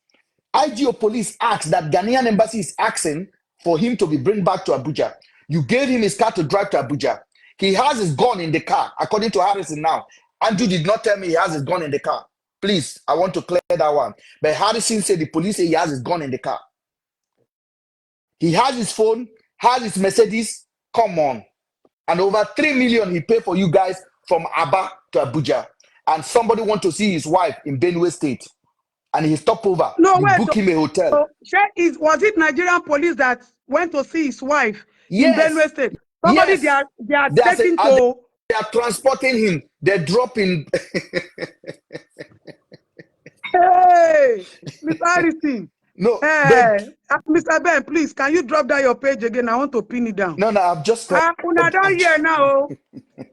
IGO police asked, that Ghanaian embassy is asking for him to be bring back to Abuja. You gave him his car to drive to Abuja. He has his gun in the car, according to Harrison now. Andrew did not tell me he has his gun in the car. Please, I want to clear that one. But Harrison said the police say he has his gun in the car. He has his phone, has his Mercedes. Come on. And over 3 million he paid for you guys from Aba to Abuja. And somebody want to see his wife in Benue State. And he stopped over. No, You wait. book him a hotel. So, was it Nigerian police that went to see his wife in Yes. Benue State? Somebody Yes. they are taking to... They are transporting him. They're dropping. Hey, Mr. Harrison. No. Hey, Mr. Ben, please, can you drop down your page again? I want to pin it down. No, I've just... Una down here now.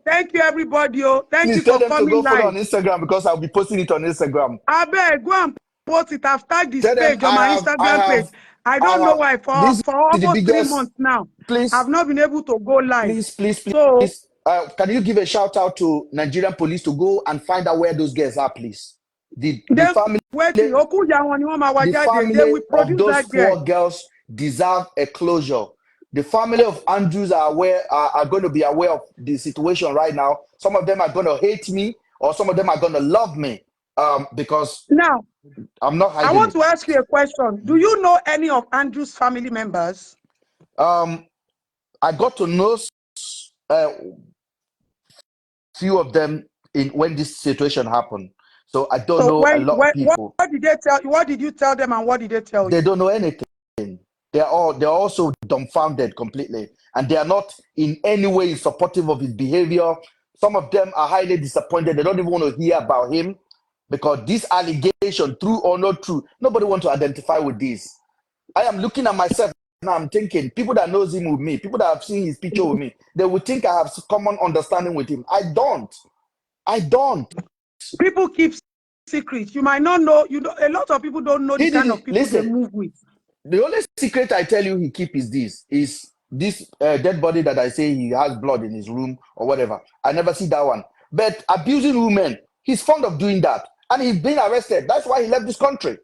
Thank you, everybody. Thank Please you tell for them to coming go follow live. on Instagram, because I'll be posting it on Instagram. I beg, go and post it. I've tagged this Tell them page on my Instagram page. I don't know why. For almost 3 months now, please, I've not been able to go live. Please. So, can you give a shout out to Nigerian police to go and find out where those girls are, please? The family of those 4 girls deserve a closure. The family of Andrews are going to be aware of the situation right now. Some of them are going to hate me, or some of them are going to love me, because now I'm not hiding. I want to ask you a question. Do you know any of Andrew's family members? I got to know few of them when this situation happened. So I don't know a lot of people. What did they tell you? What did you tell them, and what did they tell you? They don't know anything. They're also dumbfounded completely, and they are not in any way supportive of his behavior. Some of them are highly disappointed. They don't even want to hear about him, because this allegation, true or not true, nobody wants to identify with this. I am looking at myself now. I'm thinking, people that knows him with me, people that have seen his picture with me, they would think I have common understanding with him. I don't. People keep secrets. You might not know. A lot of people don't know the kind of people they move with. The only secret I tell you he keep is this dead body that I say he has blood in his room or whatever. I never see that one. But abusing women, he's fond of doing that. And he's been arrested. That's why he left this country.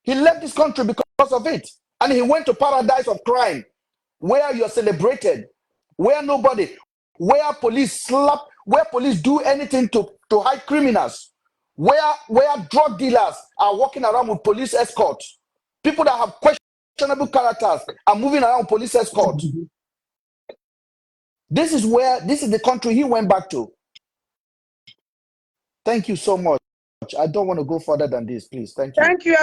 He left this country because of it. And he went to paradise of crime, where you're celebrated, where police slap, where police do anything to hide criminals, where drug dealers are walking around with police escorts. People that have questionable characters are moving around with police escorts. This is the country he went back to. Thank you so much. I don't want to go further than this, please. Thank you. Thank you,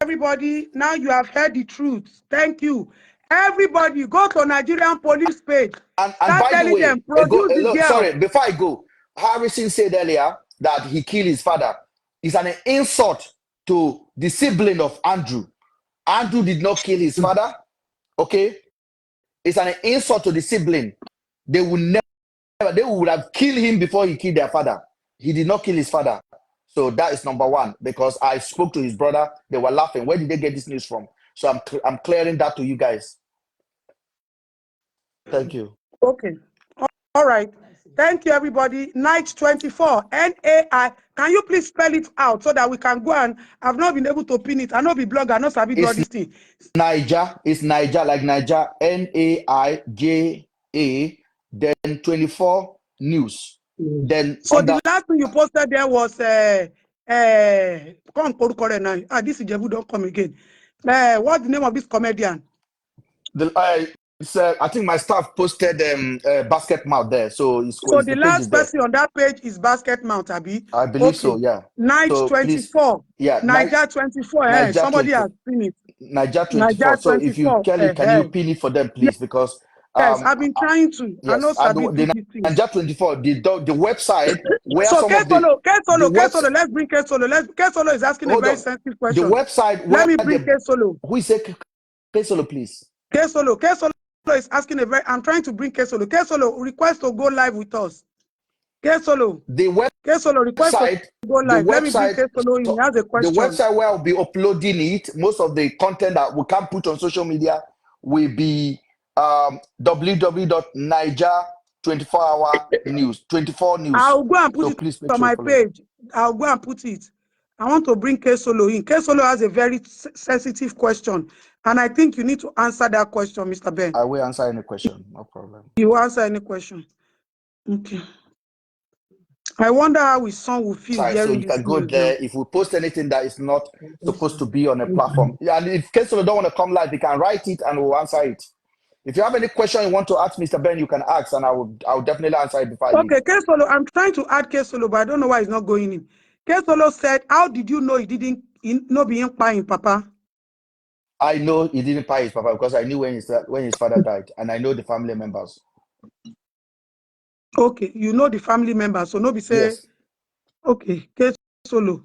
everybody. Now you have heard the truth. Thank you. Everybody, go to Nigerian police page. And by the way, sorry, before I go, Harrison said earlier that he killed his father. It's an insult to the sibling of Andrew. Andrew did not kill his father. Okay? It's an insult to the sibling. They would have killed him before he killed their father. He did not kill his father. So that is number one, because I spoke to his brother. They were laughing. Where did they get this news from? So I'm clearing that to you guys. Thank you. Okay. All right. Thank you, everybody. Night 24, NAI. Can you please spell it out so that we can go? And I've not been able to pin it. I know the blog, I know Sabi do all this thing. Niger, it's Niger, like Niger, NAIJA, then 24 news. Then so the last thing you posted there was this is Jebu, don't come again. What's the name of this comedian? I think my staff posted Basket Mouth there. So the last person on that page is Basket Mouth, Abi. I believe so, yeah. Night so 24. Please, yeah. Niger 24. Somebody has seen it. Niger 24. So if you can you pin it for them, please? Because yes, I've been trying to. Yes, I know Sabi Niger 24, the website where so some of the... Kesolo, let's bring Kesolo. Kesolo is asking a very sensitive question. The website let me bring Kesolo. Who is Kesolo, please. Kesolo is asking a very. I'm trying to bring Kesolo. Kesolo, request to go live with us. Kesolo. Kesolo, request to go live. Let me bring Kesolo in. He has a question. The website where I'll be uploading it, most of the content that we can't put on social media will be www.niger24hour.news, 24 news. I'll go and put so it please on my page. I'll go and put it. I want to bring Kesolo in. Kesolo has a very sensitive question, and I think you need to answer that question, Mr. Ben. I will answer any question, no problem. You will answer any question. Okay. I wonder how his son will feel hearing so you this can go news there. now. If we post anything that is not supposed to be on a platform, and if Kesolo don't want to come live, they can write it and we'll answer it. If you have any question you want to ask Mr. Ben, you can ask, and I'll definitely answer it before I leave. Okay, Kesolo, I'm trying to add Kesolo, but I don't know why he's not going in. Kesolo said, how did you know he didn't know being paying Papa? I know he didn't pay his papa because I knew when his father died, and I know the family members. Okay, you know the family members, so nobody say, Yes. Okay, Kesolo.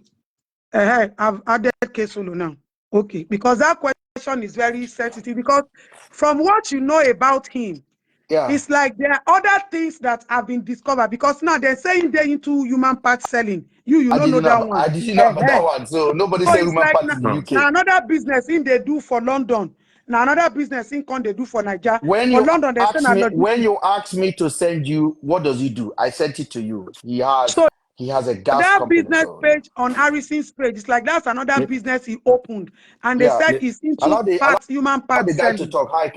I've added Kesolo now. Okay, because that question is very sensitive, because from what you know about him, it's like there are other things that have been discovered, because now they're saying they're into human part selling. You don't know that one. I didn't know about that one, so nobody say human part in the UK. Now another business in they do for London. Now another business in they do for Nigeria. For London, they send when you asked me to send you, what does he do? I sent it to you. He has a gas company. Business page on Harrison's page. It's like that's another business he opened, and they said he's into human parts selling. To talk. Hi,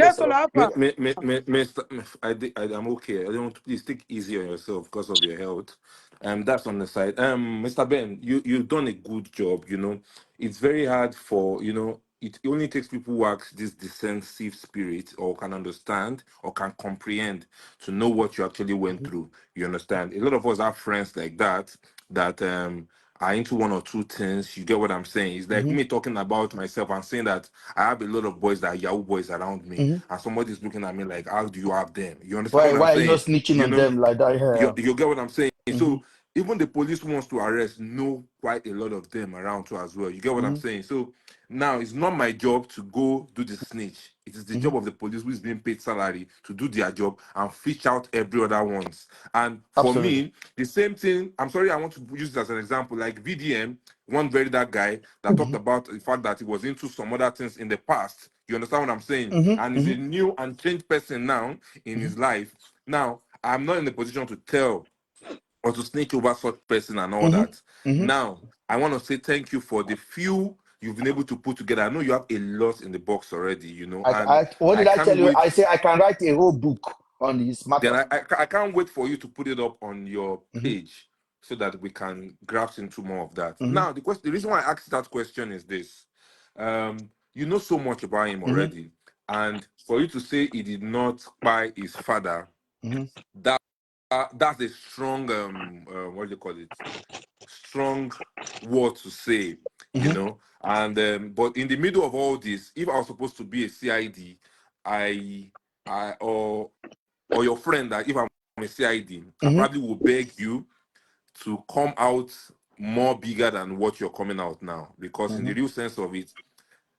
I'm okay. I don't. Please take easy on yourself because of your health. That's on the side. Mr. Ben, you've done a good job. You know, it's very hard for It only takes people who have this defensive spirit, or can understand, or can comprehend, to know what you actually went through. You understand? A lot of us have friends like that are into one or two things. You get what I'm saying? It's like me talking about myself and saying that I have a lot of boys that are Yahoo boys around me, and somebody's looking at me like, how do you have them? You understand what I'm saying? Why are you not snitching on them like that? You get what I'm saying? So even the police wants to arrest know quite a lot of them around too as well. You get what I'm saying? So now it's not my job to go do the snitch. It is the job of the police, who is being paid salary, to do their job and fish out every other ones. And for me, the same thing. I'm sorry, I want to use this as an example. Like VDM, one very that guy that talked about the fact that he was into some other things in the past. You understand what I'm saying? And he's a new and changed person now in his life. Now, I'm not in the position to tell or to snitch over such person and all that. Now, I want to say thank you for the few you've been able to put together. I know you have a lot in the box already, What did I tell you? I say I can write a whole book on this matter. Then I can't wait for you to put it up on your page so that we can grasp into more of that. Now, the reason why I asked that question is this. You know so much about him already. And for you to say he did not buy his father, that's a strong what do you call it? Strong word to say, And but in the middle of all this, if I was supposed to be a CID, or your friend, that if I'm a CID, I probably will beg you to come out more bigger than what you're coming out now, because in the real sense of it,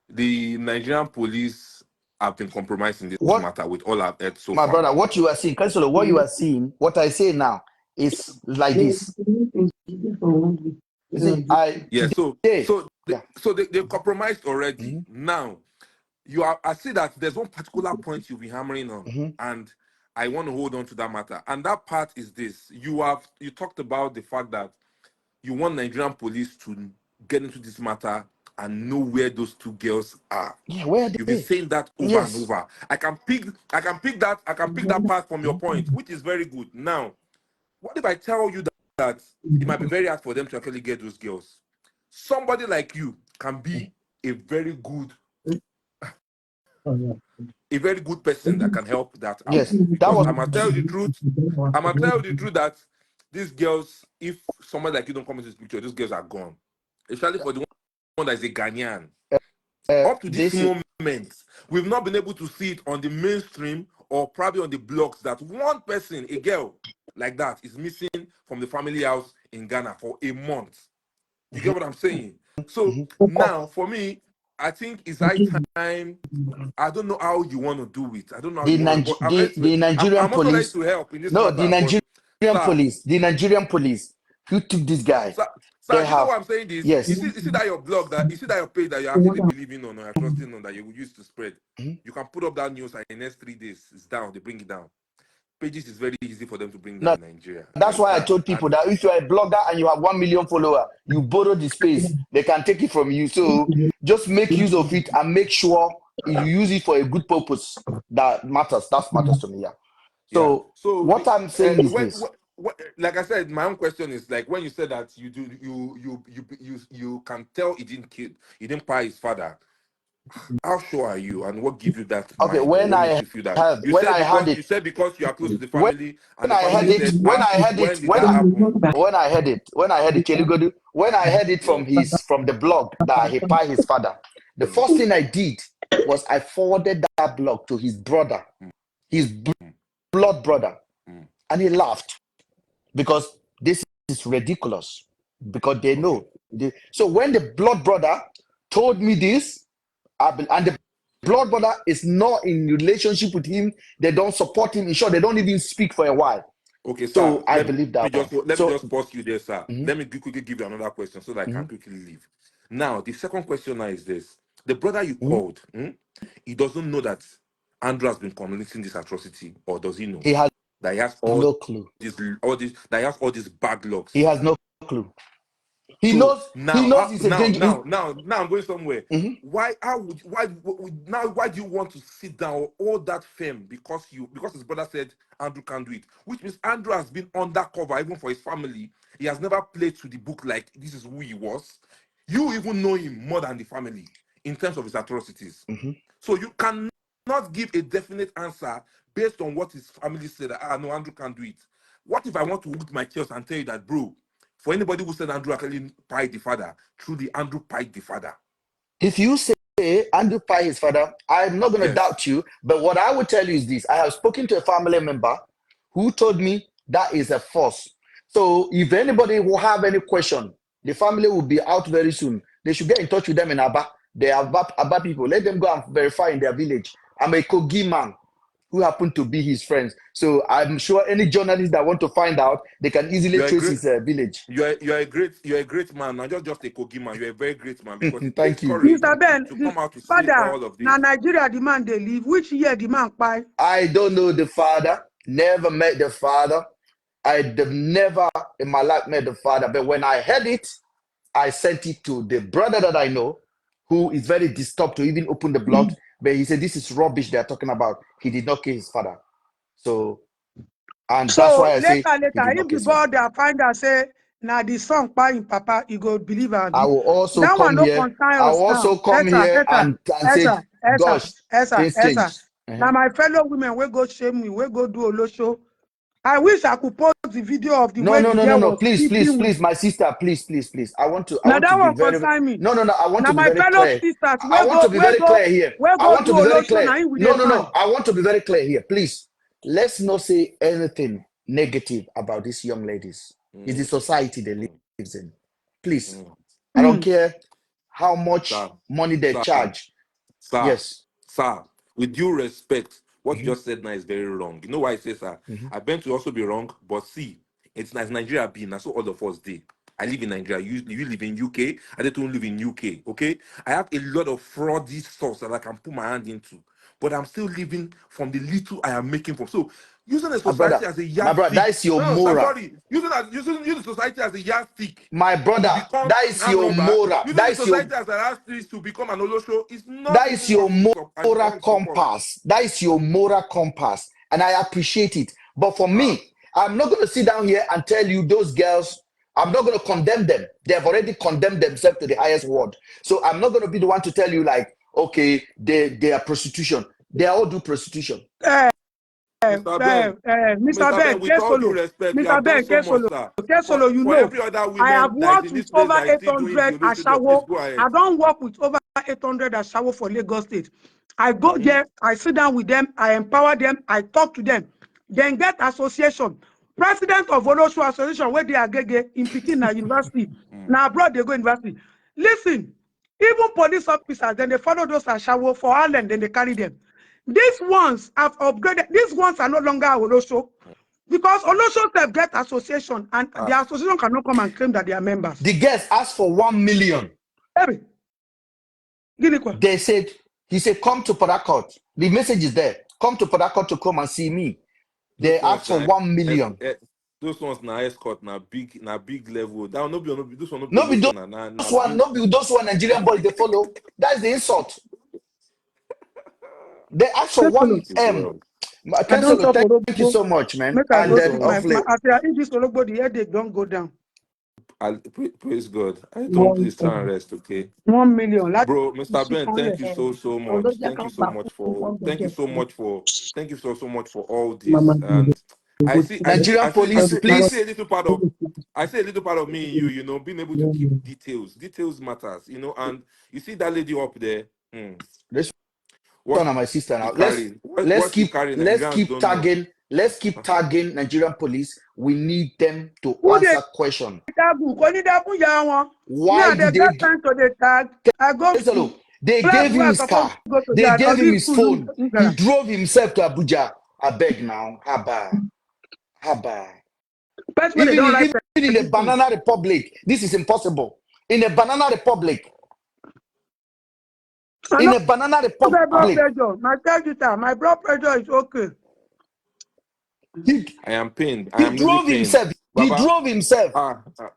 the Nigerian police have been compromised in this matter with all I've heard so far. My brother, what you are seeing, Councilor, what you are seeing, what I say now is like this. So they compromised already. Now, I see that there's one particular point you'll be hammering on, and I want to hold on to that matter. And that part is this: you talked about the fact that you want Nigerian police to get into this matter and know where those two girls are. Yeah, where are they? You've been saying that over and over. I can pick that part from your point, which is very good. Now, what if I tell you that it might be very hard for them to actually get those girls? Somebody like you can be a very good person that can help that out. Yes, because I'm gonna tell you the truth. That these girls, if somebody like you don't come into this picture, these girls are gone. Especially for the one that is a Ghanaian. Up to this moment, we've not been able to see it on the mainstream or probably on the blogs that one person, a girl like that, is missing from the family house in Ghana for a month. You get what I'm saying? So now, for me, I think it's high time. I don't know how you want to do it. I don't know how you want to, but The Nigerian I'm also ready police. to help in this No, the matter. But Nigerian sir, police. The Nigerian police who took this guy. sir, They you know have what I'm saying? This yes. you see that your blog that you see that your page that you're actually believing on or you're trusting on that you will use to spread. You can put up that news and in the next 3 days it's down. They bring it down. Pages is very easy for them to bring down No, in Nigeria. You that's why I understand? told people that if you're a blogger and you have 1 million followers, you borrow the space, they can take it from you. So just make use of it and make sure you use it for a good purpose. That matters. That matters to me. Yeah. Yeah. So So what I'm saying is this. like I said, my own question is like when you said that you can tell he didn't pay his father. How sure are you, and what gives you that Okay, mind, or what makes you feel that? You said had you said because you are close to the when family, and the family said, when I heard it, when did that happen? when I heard it, Cheligodu, when I heard it Yeah. from the blog that he paid his father, the Mm, first thing I did was I forwarded that blog to his brother, his mm, blood brother, mm. and he laughed because this is ridiculous because they Okay. know. So when the blood brother told me this, and the blood brother is not in relationship with him, they don't support him. In short, they don't even speak for a while. Okay, sir. So I believe that one. Let me So just pause you there, sir. mhm, Let me quickly give you another question so that I can mhm, quickly leave. Now, the second question now is this: the brother you mhm. called, he doesn't know that Andrew has been committing this atrocity, or does he know He has that he has all no clue. that he has all these bad He lucks? has no clue. He So knows. He now, knows it's a danger. now I'm going somewhere. Mhm. Why do you want to sit down all that fame because his brother said Andrew can't do it, which means Andrew has been undercover even for his family. He has never played to the book like this is who he was. You even know him more than the family in terms of his atrocities. Mhm. So you cannot give a definite answer based on what his family said. No, Andrew can't do it. What if I want to hook my chest and tell you that, bro? For anybody who said Andrew actually pied the father, truly Andrew pied the father. If you say Andrew Pye his father, I'm not going to Yes. doubt you. But what I will tell you is this: I have spoken to a family member who told me that is a force. So if anybody will have any question, the family will be out very soon. They should get in touch with them in Aba. They are Aba people. Let them go and verify in their village. I'm a Kogi man who happen to be his friends. So I'm sure any journalist that want to find out, they can easily You're a trace great his village. you're a great man. Not just a Kogi man. You're a very great man because it takes Thank you. courage Mr. Ben, to the come out to say father, all of now this. Nigeria the man they live. Which year the man buy? I don't know the father, never met the father. I've never in my life met the father, but when I heard it, I sent it to the brother that I know, who is very disturbed to even open the blog. But he said, this is rubbish they're talking about. He did not kill his father. So, and that's So why I say later, he did not if kill the his father. boy that find out say now the son buy him papa, he go believe I Abi. will also That one come no here. concern I us will now. also come Esa, here Esa, and say, Esa, Esa, gosh, Esa, things Esa. changed. Uh-huh. Now my fellow women will go shame me, will go do Olosho. I wish I could post the video of the No, way no, the no, no, girl no. was Please, please, sleeping with. please, my sister, please, please, please. I Now want to that be one very, concern me. no, no, no. I want Now to be my very fellow clear. sisters, I want to be very clear here. I go want do to be very Olosho, clear. now him we No, dey no, find. no. I want to be very clear here. Please, let's not say anything negative about these young ladies. It's the Mm, society they mm, live in. Please, mm. I don't Mm. care how Sir, much money they sir, charge. sir, Yes. sir, with due respect, what you Mhm, just said now is very wrong. You know why I say, sir? mhm. I bent to also be wrong, but see, it's nice Nigeria being, that's what all of us did. I live in Nigeria. You live in UK. I don't live in UK. Okay, I have a lot of fraudy stuff that I can put my hand into, but I'm still living from the little I am making from. So using the My brother, society as a my brother, that yardstick. is your No, no, I'm moral. sorry. Using the society as a yardstick My to brother, become that an is arm your robber, moral. using the society as an artist to become an Olosho is not That is even your what moral I support. compass. That is your moral compass. And I appreciate it. But for Ah, me, I'm not going to sit down here and tell you those girls, I'm not going to condemn them. They have already condemned themselves to the highest word. So I'm not going to be the one to tell you, like, okay, they are prostitution. They all do prostitution. Mr. Mr. Ben, Ben, with all due Kesolo, respect, you Mr. have done Ben, so much, Kesolo, sir. Kesolo, you For know, every other I have women that is worked in with this place over that is still doing the 800 Olosho job, please Ashawo. go I ahead. don't work with over 800 Ashawo for Lagos State. I go Mm-hmm. there, I sit down with them, I empower them, I talk to them. Then get association. President of Olosho Association, where they are gege in Pekin University. Mm. Now abroad they go university. Listen, Even police officers, then they follow those Ashawo for Ireland, then they carry them. These ones have upgraded. These ones are no longer Olosho. Because Olosho have get association, and the association cannot come and claim that they are members. The guest asked for 1 million. Hey. They said, he said, come to Port Harcourt. The message is there. Come to Port Harcourt to come and see me. They asked for 1 million. Those ones now escort now big level. That will not be this one no be those one Nigerian boys they follow. That's the insult. They asked for 1 M. Councilor, thank you so much, man. And as I eat this Ologbo, the headache don't go down. Praise God. I don't please try and rest, okay? 1 million. Bro, Mr. Ben, thank you so much. Thank you so much for all this. And I see Nigerian police, please. I see a little part of me in you, you know, being able to keep details. Details matters, you know, and you see that lady up there. This one of my sister now. Let's keep tagging Nigerian police. We need them to answer question. Why did they gave him his car? They gave him his phone. He drove himself to Abuja. I beg now. Haba. Even in a banana republic, this is impossible. In a banana republic. My blood pressure is okay. I am pained. He drove himself. He drove himself.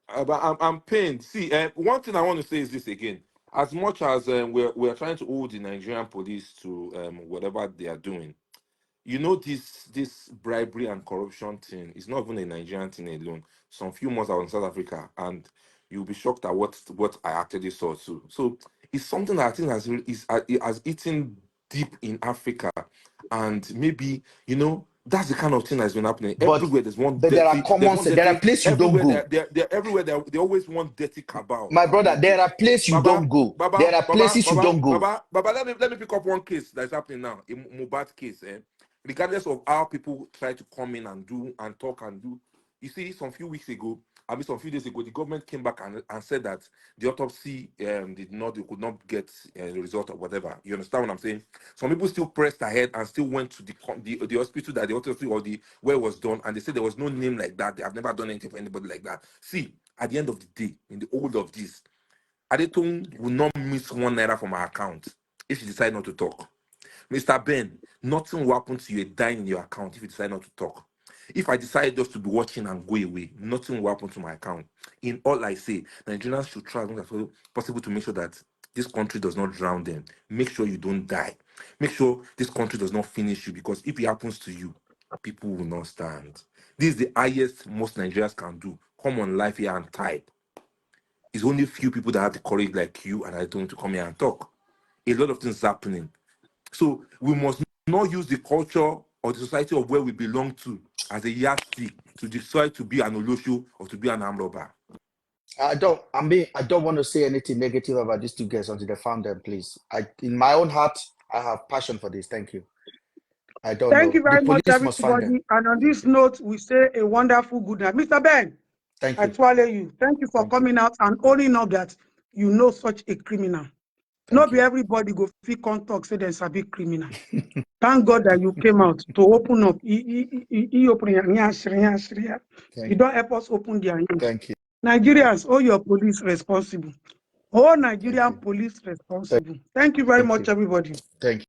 I'm pained. See, one thing I want to say is this again. As much as we're trying to hold the Nigerian police to whatever they are doing, you know, this bribery and corruption thing is not even a Nigerian thing alone. Some few months I was in South Africa, and you'll be shocked at what I actually saw too. So it's something that I think has eaten deep in Africa, and maybe, you know, that's the kind of thing that's been happening. Everywhere there's one. But there are places you don't go. They're everywhere. They always want dirty cabal. My brother, there are places you don't go. There are places you don't go. Baba, let me pick up one case that's happening now. A Mohbad case. Regardless of how people try to come in and do and talk and do, you see, some few days ago, the government came back and said that the autopsy they could not get the result or whatever. You understand what I'm saying? Some people still pressed ahead and still went to the hospital that the autopsy or where it was done, and they said there was no name like that. They have never done anything for anybody like that. See, at the end of the day, in the whole of this, Adetong will not miss 1 naira from our account if she decide not to talk. Mr. Ben, nothing will happen to you a dime in your account if you decide not to talk. If I decide just to be watching and go away, nothing will happen to my account. In all I say, Nigerians should try as much as possible to make sure that this country does not drown them. Make sure you don't die. Make sure this country does not finish you, because if it happens to you, people will not stand. This is the highest most Nigerians can do. Come on live here and type. It's only few people that have the courage like you and I don't to come here and talk. A lot of things happening. So we must not use the culture or the society of where we belong to as a yardstick to decide to be an Olosho or to be an armed robber. I don't want to say anything negative about these two guys until they found them, please. In my own heart, I have passion for this. Thank you. Thank you very much, everybody. And on this note, we say a wonderful good night. Mr. Ben, thank you. I swallow you. Thank you for coming out and owning up that you know such a criminal. Not be everybody go feel contact say there's a big criminal. Thank God that you came out to open up. You don't help us open their ears. Thank you. Nigerians, all your police responsible. All Nigerian police responsible. Thank you very much, everybody. Thank you.